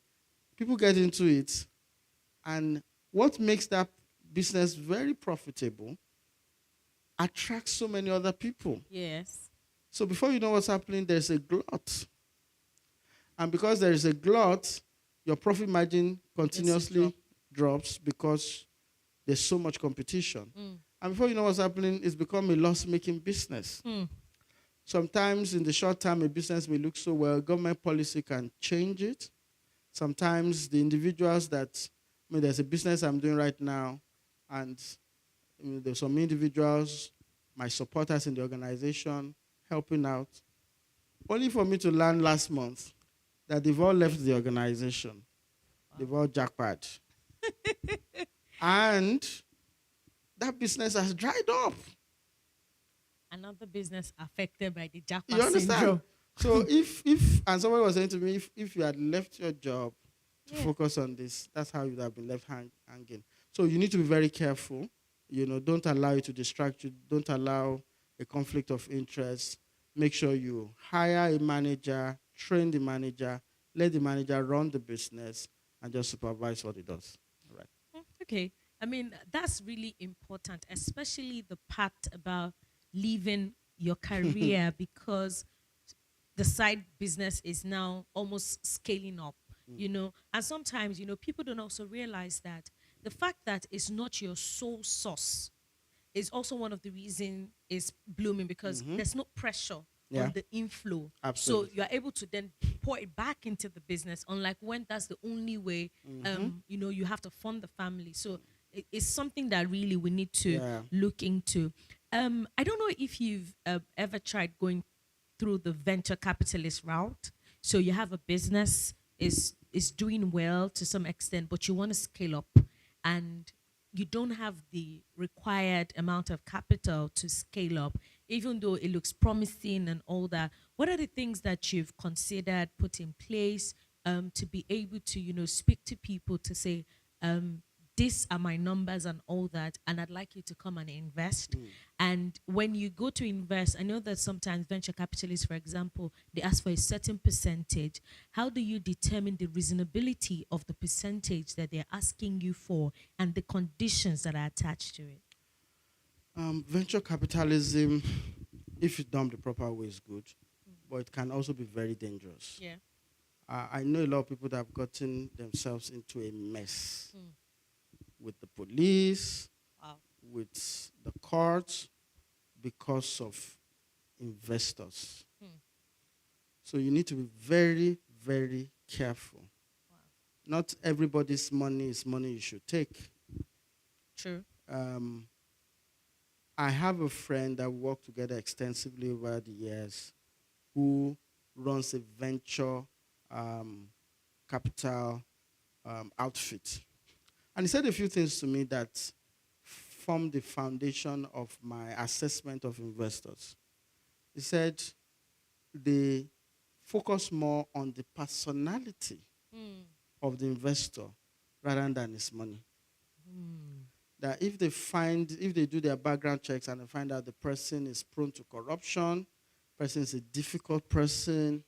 people get into it. And what makes that business very profitable attracts so many other people. Yes. So before you know what's happening, there's a glut. And because there is a glut, your profit margin Yes, to drop. continuously drops because there's so much competition. Mm. And before you know what's happening, it's become a loss-making business. Mm. Sometimes in the short term, a business may look so well, government policy can change it. Sometimes the individuals there's a business I'm doing right now, and there's some individuals, my supporters in the organization, helping out, only for me to learn last month that they've all left the organization. Wow. They've all jackpot. And that business has dried up. Another business affected by the You jackpot understand? syndrome. So if and someone was saying to me, if you had left your job to Yeah. focus on this, that's how you'd have been left hanging. So you need to be very careful. Don't allow it to distract you. Don't allow a conflict of interest. Make sure you hire a manager, train the manager, let the manager run the business, and just supervise what he does. All right. Okay. I mean, that's really important, especially the part about leaving your career because the side business is now almost scaling up, And sometimes, people don't also realize that the fact that it's not your sole source is also one of the reasons it's blooming because there's no pressure Yeah, on the inflow. So absolutely. you are able to then pour it back into the business, unlike when that's the only way, you have to fund the family. So it's something that really we need to Yeah. look into. I don't know if you've ever tried going through the venture capitalist route. So you have a business is doing well to some extent, but you want to scale up, and you don't have the required amount of capital to scale up, even though it looks promising and all that. What are the things that you've considered put in place to be able to, speak to people to say, these are my numbers and all that, and I'd like you to come and invest. And when you go to invest, I know that sometimes venture capitalists, for example, they ask for a certain percentage. How do you determine the reasonability of the percentage that they're asking you for and the conditions that are attached to it? Venture capitalism, if it's done the proper way, is good, but it can also be very dangerous. Yeah. I know a lot of people that have gotten themselves into a mess Mm. with the police, Wow. with the courts, because of investors. Mm. So you need to be very, very careful. Wow. Not everybody's money is money you should take. True. Um, I have a friend that worked together extensively over the years who runs a venture capital outfit. And he said a few things to me that formed the foundation of my assessment of investors. He said they focus more on the personality Mm. of the investor rather than his money. Mm. That if they do their background checks and they find out the person is prone to corruption, person is a difficult person,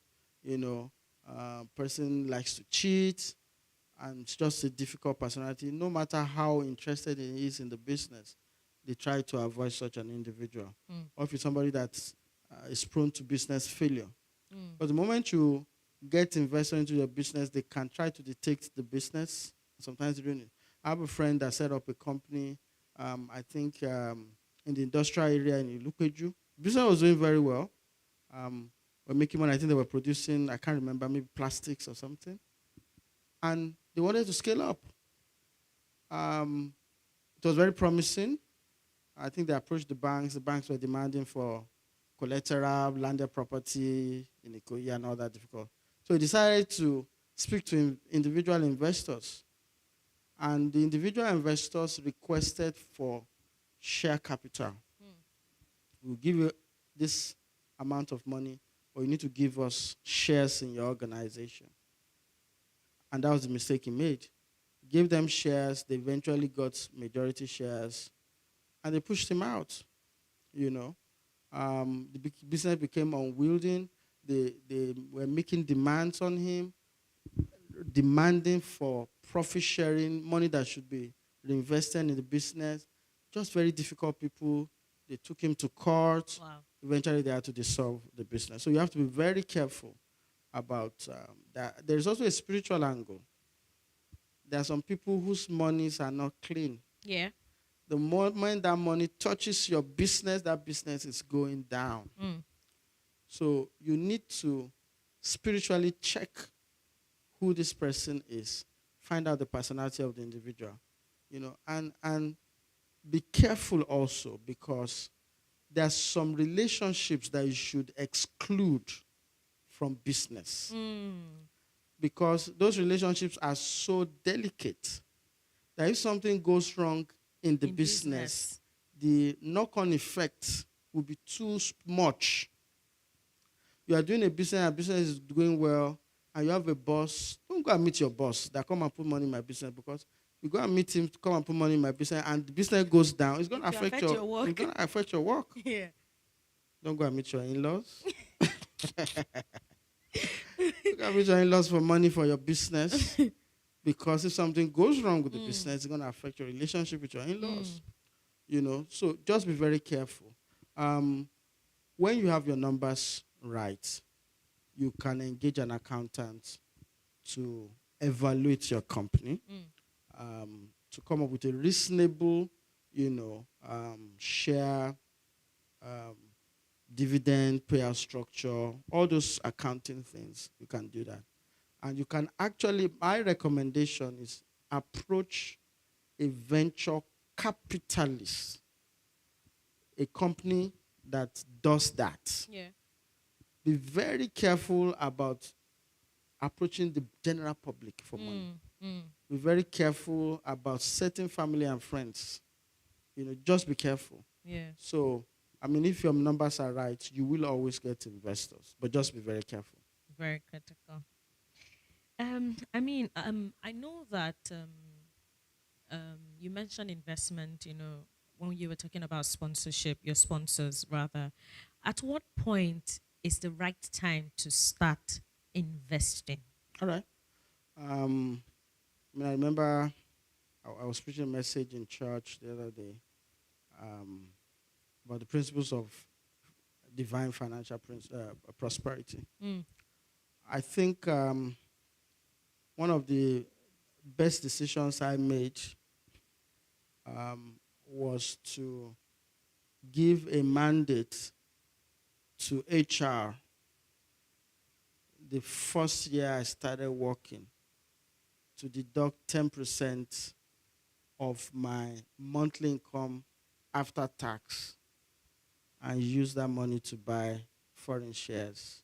person likes to cheat, and it's just a difficult personality, no matter how interested he is in the business, they try to avoid such an individual. Mm. Or if it's somebody that is prone to business failure. Mm. But the moment you get invested into your business, they can try to detect the business. Sometimes they don't. I have a friend that set up a company, I think in the industrial area in Ilupeju. Business was doing very well. We're making money. I think they were producing, I can't remember, maybe plastics or something. And they wanted to scale up. Um, it was very promising. I think they approached the banks. The banks were demanding for collateral, landed property in Ikoyi and all that difficult. So he decided to speak to individual investors. And the individual investors requested for share capital. Mm. We'll give you this amount of money, or you need to give us shares in your organization. And that was the mistake he made. Gave them shares, they eventually got majority shares, and they pushed him out. You know, the business became unwielding. They were making demands on him, demanding for profit sharing, money that should be reinvested in the business. Just very difficult people. They took him to court. Wow. Eventually, they had to dissolve the business. So you have to be very careful about that. There's also a spiritual angle. There are some people whose monies are not clean. Yeah. The moment that money touches your business, that business is going down. Mm. So you need to spiritually check who this person is, find out the personality of the individual, and be careful also, because there are some relationships that you should exclude from business, Mm. because those relationships are so delicate that if something goes wrong in the business, the knock-on effect will be too much. You are doing a business is going well, and you have a boss. Don't go and meet your boss that come and put money in my business, because you go and meet him to come and put money in my business, and the business goes down. It's going to affect your work. It's going to affect your work. Yeah. Don't go and meet your in-laws. You can meet your in-laws for money for your business, because if something goes wrong with the business, it's going to affect your relationship with your in-laws. So just be very careful. When you have your numbers right, you can engage an accountant to evaluate your company, to come up with a reasonable, share, dividend payout structure, all those accounting things. You can do that. And you can actually, my recommendation is approach a venture capitalist, a company that does that. Yeah. Be very careful about approaching the general public for money. Mm. be very careful about certain family and friends. Just be careful. Yeah. So, I mean, if your numbers are right, you will always get investors, but just be very careful. Very critical. I know that you mentioned investment, when you were talking about sponsorship, your sponsors rather. At what point is the right time to start investing? All right. Um, I remember I was preaching a message in church the other day um, about the principles of divine financial prosperity. Mm. I think one of the best decisions I made was to give a mandate to HR the first year I started working to deduct 10% of my monthly income after tax and use that money to buy foreign shares.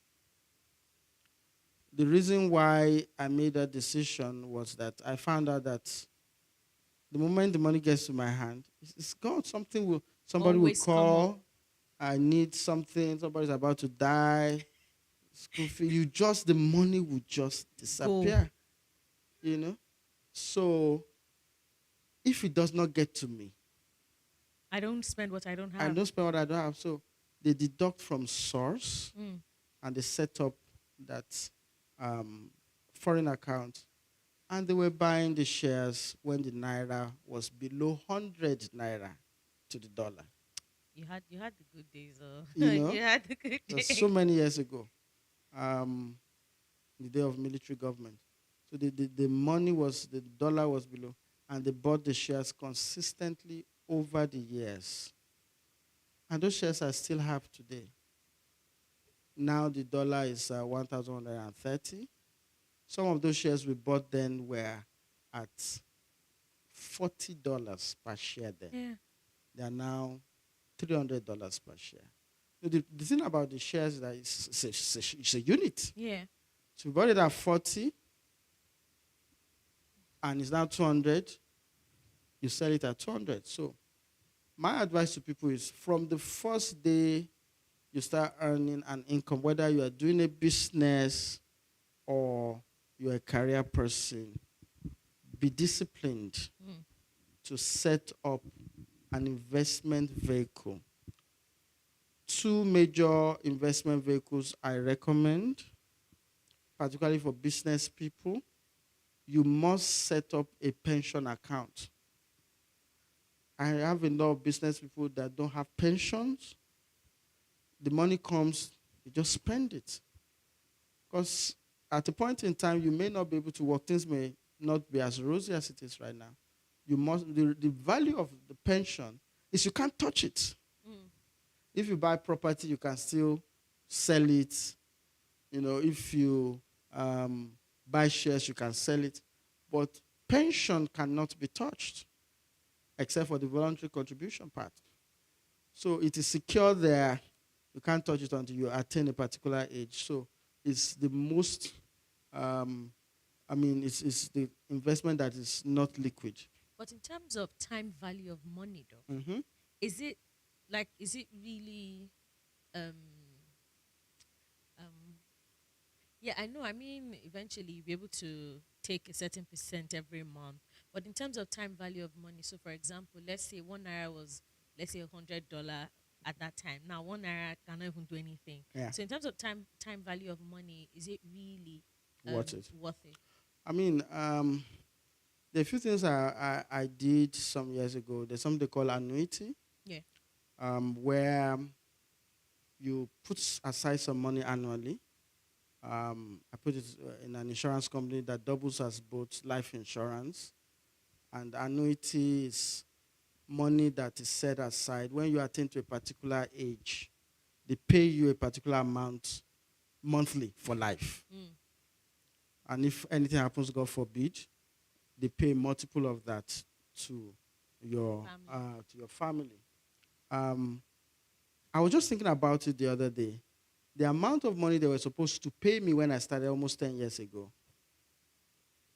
The reason why I made that decision was that I found out that the moment the money gets to my hand, it's gone. Somebody will Always come up. call. I need something. Somebody's about to die. School fee. The money will just Go. disappear. You know. So if it does not get to me, I don't spend what I don't I have. don't spend what I don't have. So they deduct from source Mm. and they set up that um, foreign account, and they were buying the shares when the naira was below 100 naira to the dollar. You had the good days, You know, you had the good it was days. so many years ago, um, the day of military government. So the money the dollar was below, and they bought the shares consistently over the years. And those shares I still have today. Now the dollar is 1,130. Some of those shares we bought then were at $40 per share then. Yeah. They are now $300 per share. The thing about the shares is that it's a unit. Yeah. So we bought it at 40 and it's now 200. You sell it at 200. So my advice to people is from the first day you start earning an income, whether you are doing a business or you're a career person, be disciplined Mm. to set up an investment vehicle. Two major investment vehicles I recommend, particularly for business people. You must set up a pension account. I have a lot of business people that don't have pensions. The money comes, you just spend it. Because at a point in time, you may not be able to work. Things may not be as rosy as it is right now. The value of the pension is you can't touch it. Mm. If you buy property, you can still sell it. If you buy shares, you can sell it. But pension cannot be touched except for the voluntary contribution part. So it is secure there. You can't touch it until you attain a particular age. So it's the most, it's the investment that is not liquid. But in terms of time value of money, though, Mm-hmm. is it really, um, um, yeah, I know. I mean, eventually you'll be able to take a certain percent every month. But in terms of time value of money, so for example, let's say one naira was, let's say, $100 at that time. Now 1 naira cannot even do anything. Yeah. So in terms of time value of money, is it really Worth it. worth it? I mean, there are a few things I did some years ago. There's something they call annuity, Yeah. where you put aside some money annually. I put it in an insurance company that doubles as both life insurance and annuity is money that is set aside when you attain to a particular age. They pay you a particular amount monthly for life. Mm. And if anything happens, God forbid, they pay multiple of that to your family. Um, I was just thinking about it the other day. The amount of money they were supposed to pay me when I started almost 10 years ago,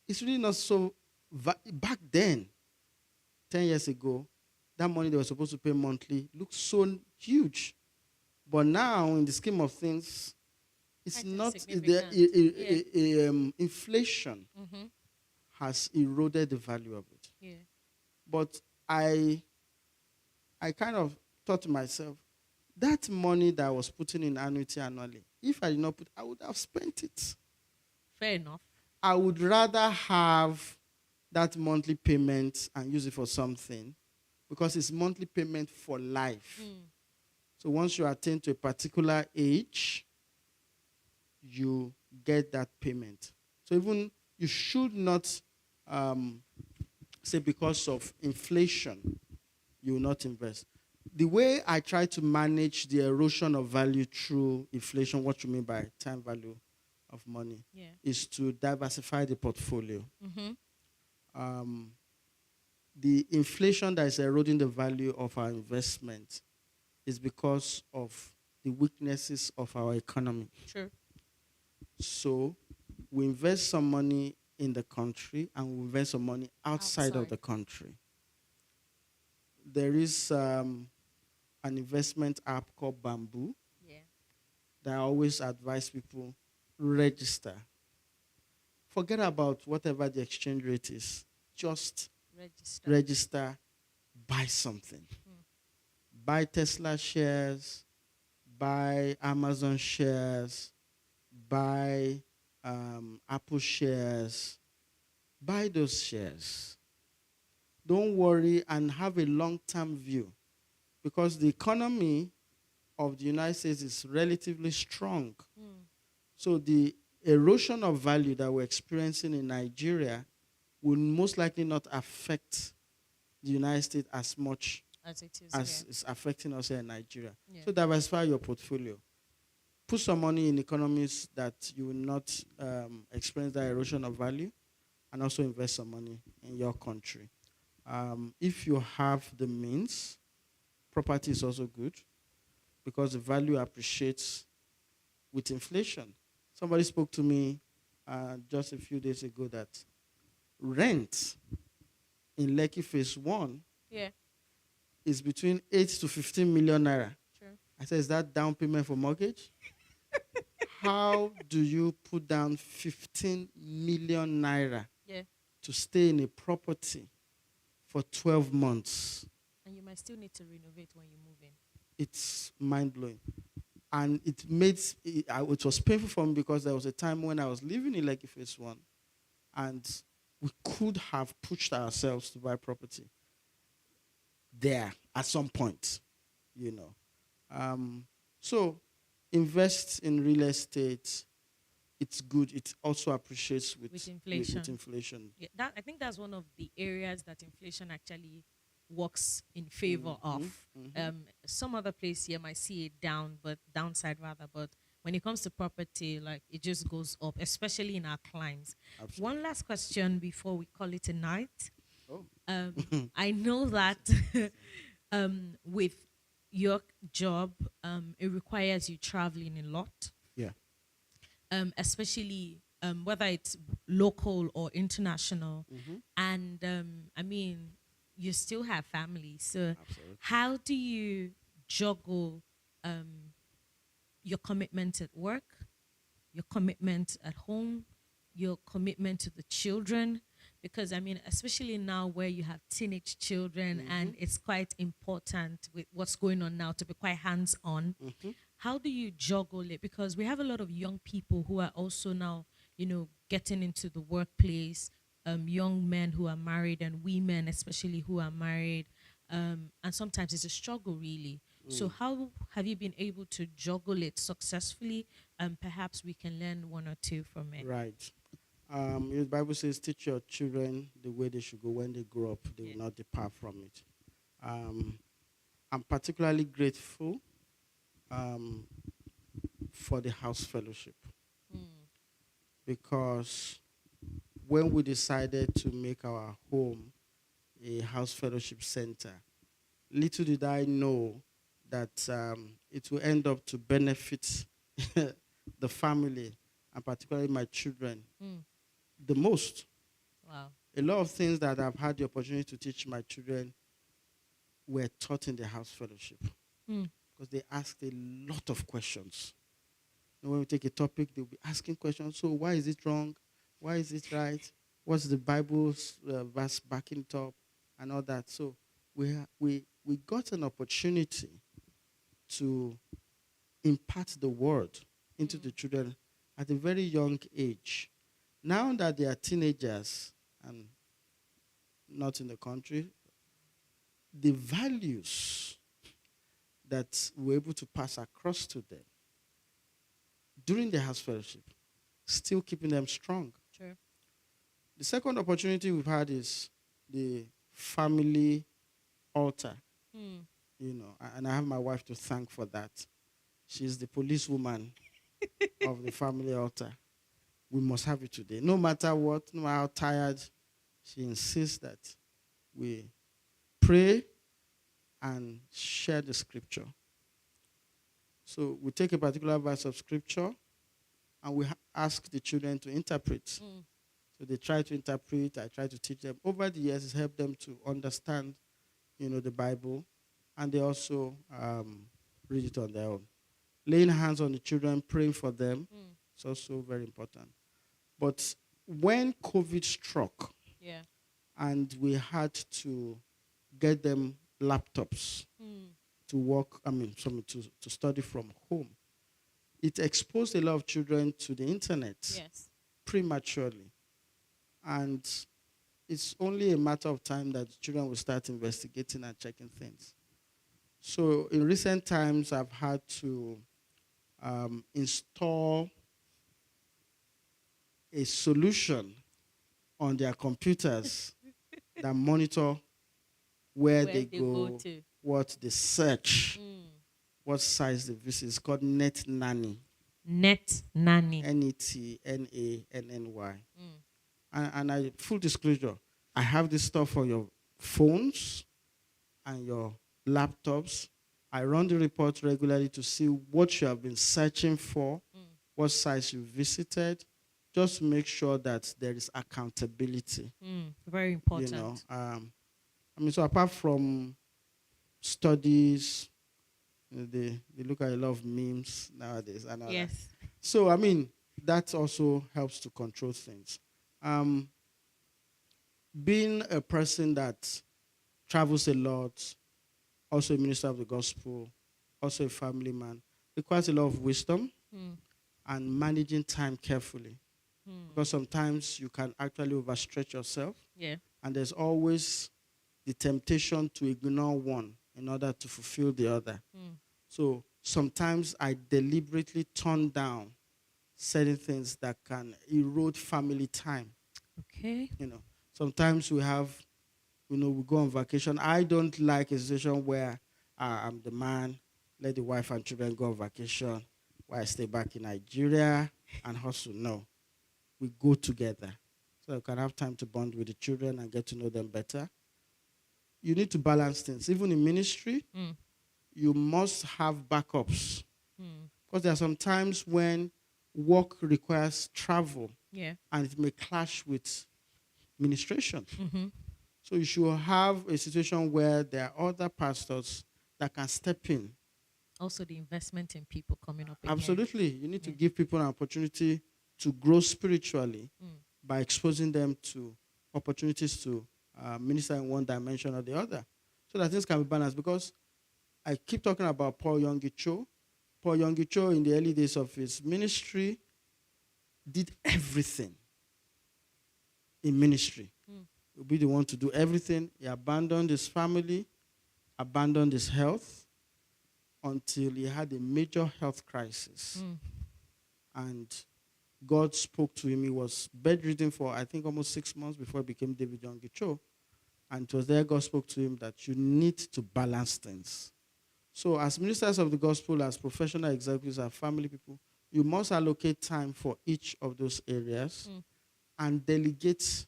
it's really not so back then, 10 years ago, that money they were supposed to pay monthly looked so huge. But now, in the scheme of things, it's Quite not the insignificant. Yeah. inflation Mm-hmm. has eroded the value of it. Yeah. But I kind of thought to myself, that money that I was putting in annuity annually, if I did not put, I would have spent it. Fair enough. I would rather have that monthly payment and use it for something because it's monthly payment for life. Mm. So once you attain to a particular age, you get that payment. So even you should not um, say because of inflation, you will not invest. The way I try to manage the erosion of value through inflation, what you mean by time value of money, Yeah. is to diversify the portfolio. Mm-hmm. Um, the inflation that is eroding the value of our investment is because of the weaknesses of our economy. True. So we invest some money in the country and we invest some money outside of Outside. the country. There is an investment app called Bamboo Yeah. that I always advise people register. Forget about whatever the exchange rate is. Just Register. register, buy something. Buy Tesla shares, buy Amazon shares, buy Apple shares, buy those shares. Don't worry and have a long-term view because the economy of the United States is relatively strong. Mm. So the erosion of value that we're experiencing in Nigeria will most likely not affect the United States as much As it is as here. it's affecting us here in Nigeria. Yeah. So diversify your portfolio. Put some money in economies that you will not experience that erosion of value, and also invest some money in your country. If you have the means, property is also good because the value appreciates with inflation. Somebody spoke to me just a few days ago that rent in Lekki Phase 1 Yeah. is between 8 to 15 million naira. True. I said, is that down payment for mortgage? How do you put down 15 million naira Yeah. to stay in a property for 12 months? And you might still need to renovate when you move in. It's mind blowing. And it was painful for me because there was a time when I was living in Lekki Phase 1 and we could have pushed ourselves to buy property there at some point, you know. So invest in real estate. It's good. It also appreciates With inflation. with inflation. Yeah, that I think that's one of the areas that inflation actually works in favor of. Some other place here might see it down, but downside rather. But when it comes to property, like it just goes up, especially in our climes. Absolutely. One last question before we call it a night. Oh. I know that with your job, it requires you traveling a lot. Yeah. Especially whether it's local or international. Mm-hmm. And I mean, you still have family. So, Absolutely. how do you juggle your commitment at work, your commitment at home, your commitment to the children? Because I mean, especially now where you have teenage children and it's quite important with what's going on now to be quite hands on. Mm-hmm. How do you juggle it? Because we have a lot of young people who are also now, getting into the workplace, young men who are married and women, especially who are married. And sometimes it's a struggle, really. So, how have you been able to juggle it successfully? Perhaps we can learn one or two from it. Right. The Bible says, teach your children the way they should go. When they grow up, they will not depart from it. I'm particularly grateful for the house fellowship because when we decided to make our home a house fellowship center, little did I know that it will end up to benefit the family and particularly my children Mm. the most. Wow. a lot of things that I've had the opportunity to teach my children were taught in the house fellowship Mm. because they asked a lot of questions. When we take a topic, they'll be asking questions. So why is it wrong? Why is it right? What's the Bible's verse backing it up and all that? So we got an opportunity to impart the word into the children at a very young age. Now that they are teenagers and not in the country, the values that we're able to pass across to them during the house fellowship, still keeping them strong. Sure. The second opportunity we've had is the family altar, Mm. and I have my wife to thank for that. She's the policewoman of the family altar. We must have it today. No matter what, no matter how tired, she insists that we pray and share the scripture. So we take a particular verse of scripture and we ask the children to interpret. Mm. So they try to interpret, I try to teach them. Over the years, it's helped them to understand, the Bible, and they also read it on their own. Laying hands on the children, praying for them, it's also very important. But when COVID struck, Yeah. and we had to get them laptops to work, to study from home, it exposed a lot of children to the internet Yes. prematurely. And it's only a matter of time that the children will start investigating and checking things. So in recent times, I've had to install a solution on their computers that monitor where they go to. what they search, what size they visit. It's called Net Nanny. Net Nanny. NETNANNY. And I, full disclosure, I have this stuff for your phones and your laptops. I run the report regularly to see what you have been searching for, what sites you visited, just to make sure that there is accountability. Very important. So apart from studies, they look at a lot of memes nowadays and all that. Yes. So, that also helps to control things. Being a person that travels a lot, also a minister of the gospel, also a family man, requires a lot of wisdom and managing time carefully. Because sometimes you can actually overstretch yourself. Yeah. And there's always the temptation to ignore one in order to fulfill the other. So sometimes I deliberately turn down certain things that can erode family time. Okay. Sometimes we go on vacation. I don't like a situation where I'm the man, let the wife and children go on vacation while I stay back in Nigeria and hustle. No. We go together so we can have time to bond with the children and get to know them better. You need to balance things. Even in ministry, you must have backups. Because there are some times when work requires travel, and it may clash with ministration. So you should have a situation where there are other pastors that can step in. Also, the investment in people coming up. Absolutely. You need to give people an opportunity to grow spiritually by exposing them to opportunities to minister in one dimension or the other, so that things can be balanced. Because I keep talking about Paul Yonggi Cho. Paul Yonggi Cho, in the early days of his ministry, did everything in ministry. He would be the one to do everything. He abandoned his family, abandoned his health, until he had a major health crisis. And God spoke to him. He was bedridden for, I think, almost 6 months before he became David Yonggi Cho. And it was there God spoke to him that you need to balance things. So as ministers of the gospel, as professional executives, as family people, you must allocate time for each of those areas and delegate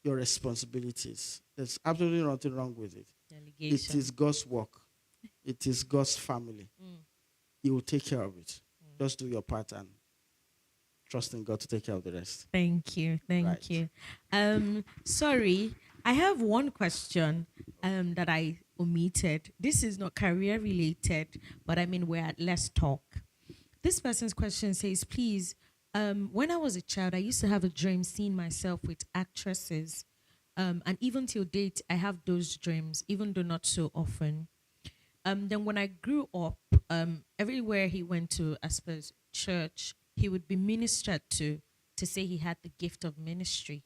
your responsibilities. There's absolutely nothing wrong with it. Delegation. It is God's work. It is God's family. He will take care of it. Just do your part and trust in God to take care of the rest. Thank you. Thank Right. you. Sorry, I have one question that I omitted. This is not career related, but I mean we're at Let's Talk. This person's question says, please, when I was a child, I used to have a dream seeing myself with actresses. And even till date, I have those dreams, even though not so often. Then when I grew up, everywhere he went to, I suppose, church, he would be ministered to say he had the gift of ministry.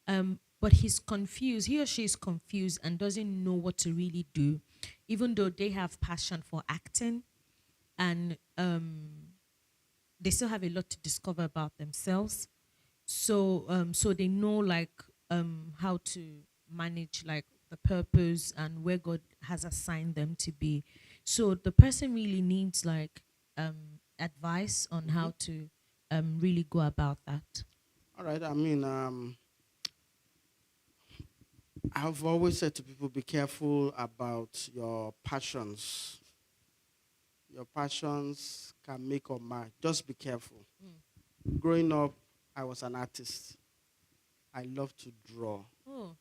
But he's confused. He or she is confused and doesn't know what to really do, even though they have passion for acting and they still have a lot to discover about themselves. So they know like how to manage like the purpose and where God has assigned them to be. So the person really needs like advice on Mhm. how to really go about that. All right. I mean, I've always said to people, be careful about your passions. Your passions can make or mar. Just be careful. Growing up, I was an artist. I love to draw. Oh,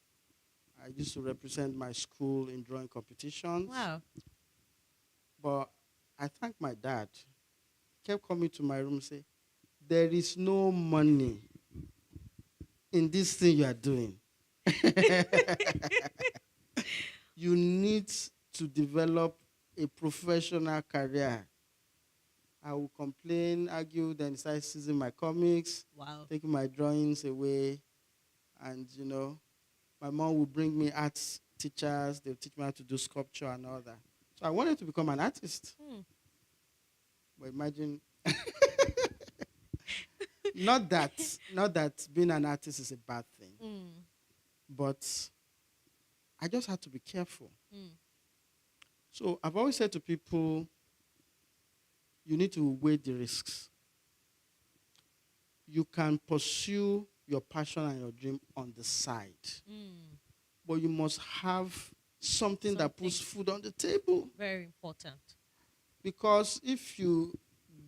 I used to represent my school in drawing competitions. wow. But I thank my dad. He kept coming to my room and say, there is no money in this thing you are doing. You need to develop a professional career. I will complain, argue, then start seizing my comics, Wow. taking my drawings away. And, my mom would bring me arts teachers. They'll teach me how to do sculpture and all that. So I wanted to become an artist. Hmm. But imagine, not that being an artist is a bad thing, Mm. but I just had to be careful. Mm. So I've always said to people, you need to weigh the risks. You can pursue your passion and your dream on the side, Mm. but you must have something that Something puts food on the table. very important. Because if you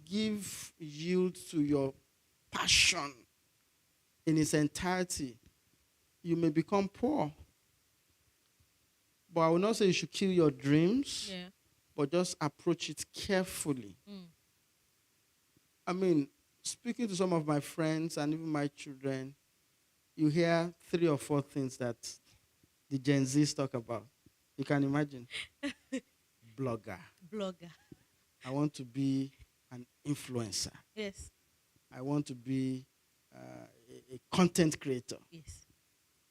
give yield to your passion in its entirety, you may become poor. But I will not say you should kill your dreams, Yeah. but just approach it carefully. Mm. I mean, speaking to some of my friends and even my children, you hear 3 or 4 things that the Gen Zs talk about. You can imagine. Blogger. Blogger. I want to be an influencer. Yes. I want to be a content creator. Yes.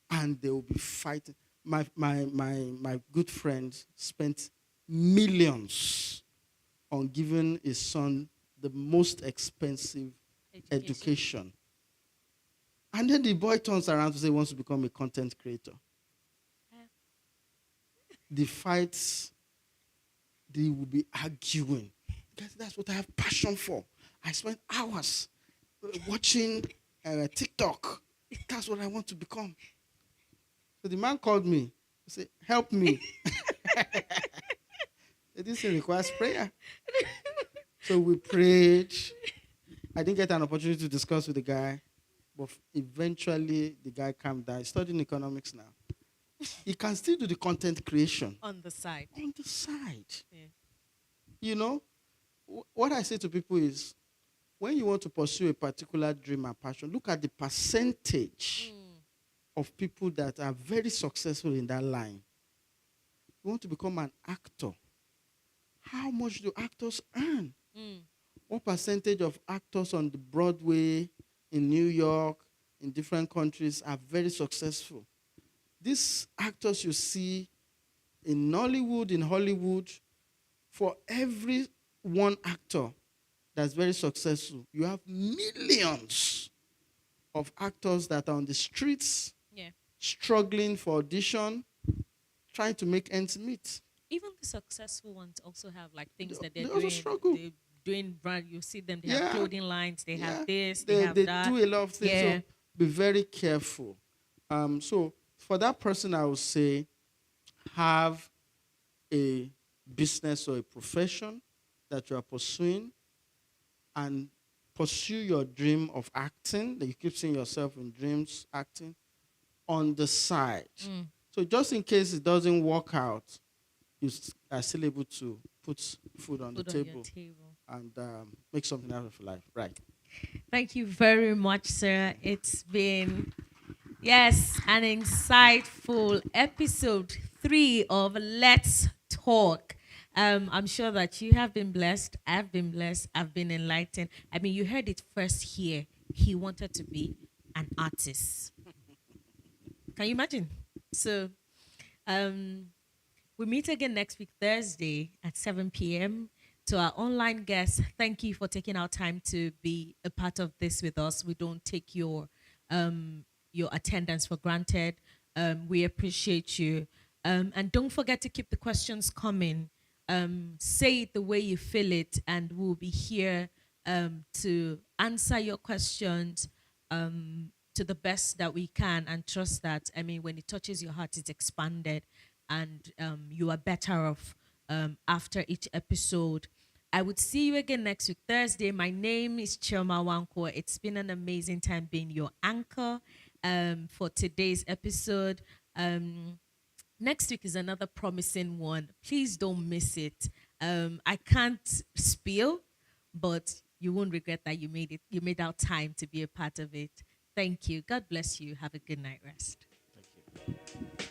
And they will be fighting. My good friend spent millions on giving his son the most expensive education. And then the boy turns around to say he wants to become a content creator. The fights, they will be arguing. Because that's what I have passion for. I spent hours watching TikTok. That's what I want to become. So the man called me. He said, help me. This requires prayer. So we prayed. I didn't get an opportunity to discuss with the guy, but eventually the guy calmed down. He's studying economics now. He can still do the content creation. On the side. On the side. Yeah. You know, what I say to people is, when you want to pursue a particular dream and passion, look at the percentage of people that are very successful in that line. You want to become an actor. How much do actors earn? What percentage of actors on the Broadway in New York, in different countries, are very successful? These actors you see in Nollywood, in Hollywood, for every one actor that's very successful, you have millions of actors that are on the streets, struggling for audition, trying to make ends meet. Even the successful ones also have like things that they're They also doing. struggle. They're doing brand. You see them. They have clothing lines. They have this. They They have that. do a lot of things. Yeah. So be very careful. So for that person, I would say have a business or a profession that you are pursuing, and pursue your dream of acting, that you keep seeing yourself in dreams acting on the side. So just in case it doesn't work out, you are still able to put food on the Food on your table table. and make something out of life. Right. Thank you very much, sir. It's been, yes, an insightful episode 3 of Let's Talk. I'm sure that you have been blessed. I've been blessed. I've been enlightened. I mean, you heard it first here. He wanted to be an artist. Can you imagine? So, um, we meet again next week, Thursday at 7 p.m. To our online guests, thank you for taking our time to be a part of this with us. We don't take your attendance for granted. We appreciate you. And don't forget to keep the questions coming. Say it the way you feel it, and we'll be here to answer your questions to the best that we can, and trust that, I mean, when it touches your heart, it's expanded, and you are better off after each episode. I would see you again next week, Thursday. My name is Choma Wanko. It's been an amazing time being your anchor for today's episode. Um, Next week is another promising one. Please don't miss it. I can't spill, but you won't regret that you made it. You made out time to be a part of it. Thank you. God bless you. Have a good night rest. Thank you.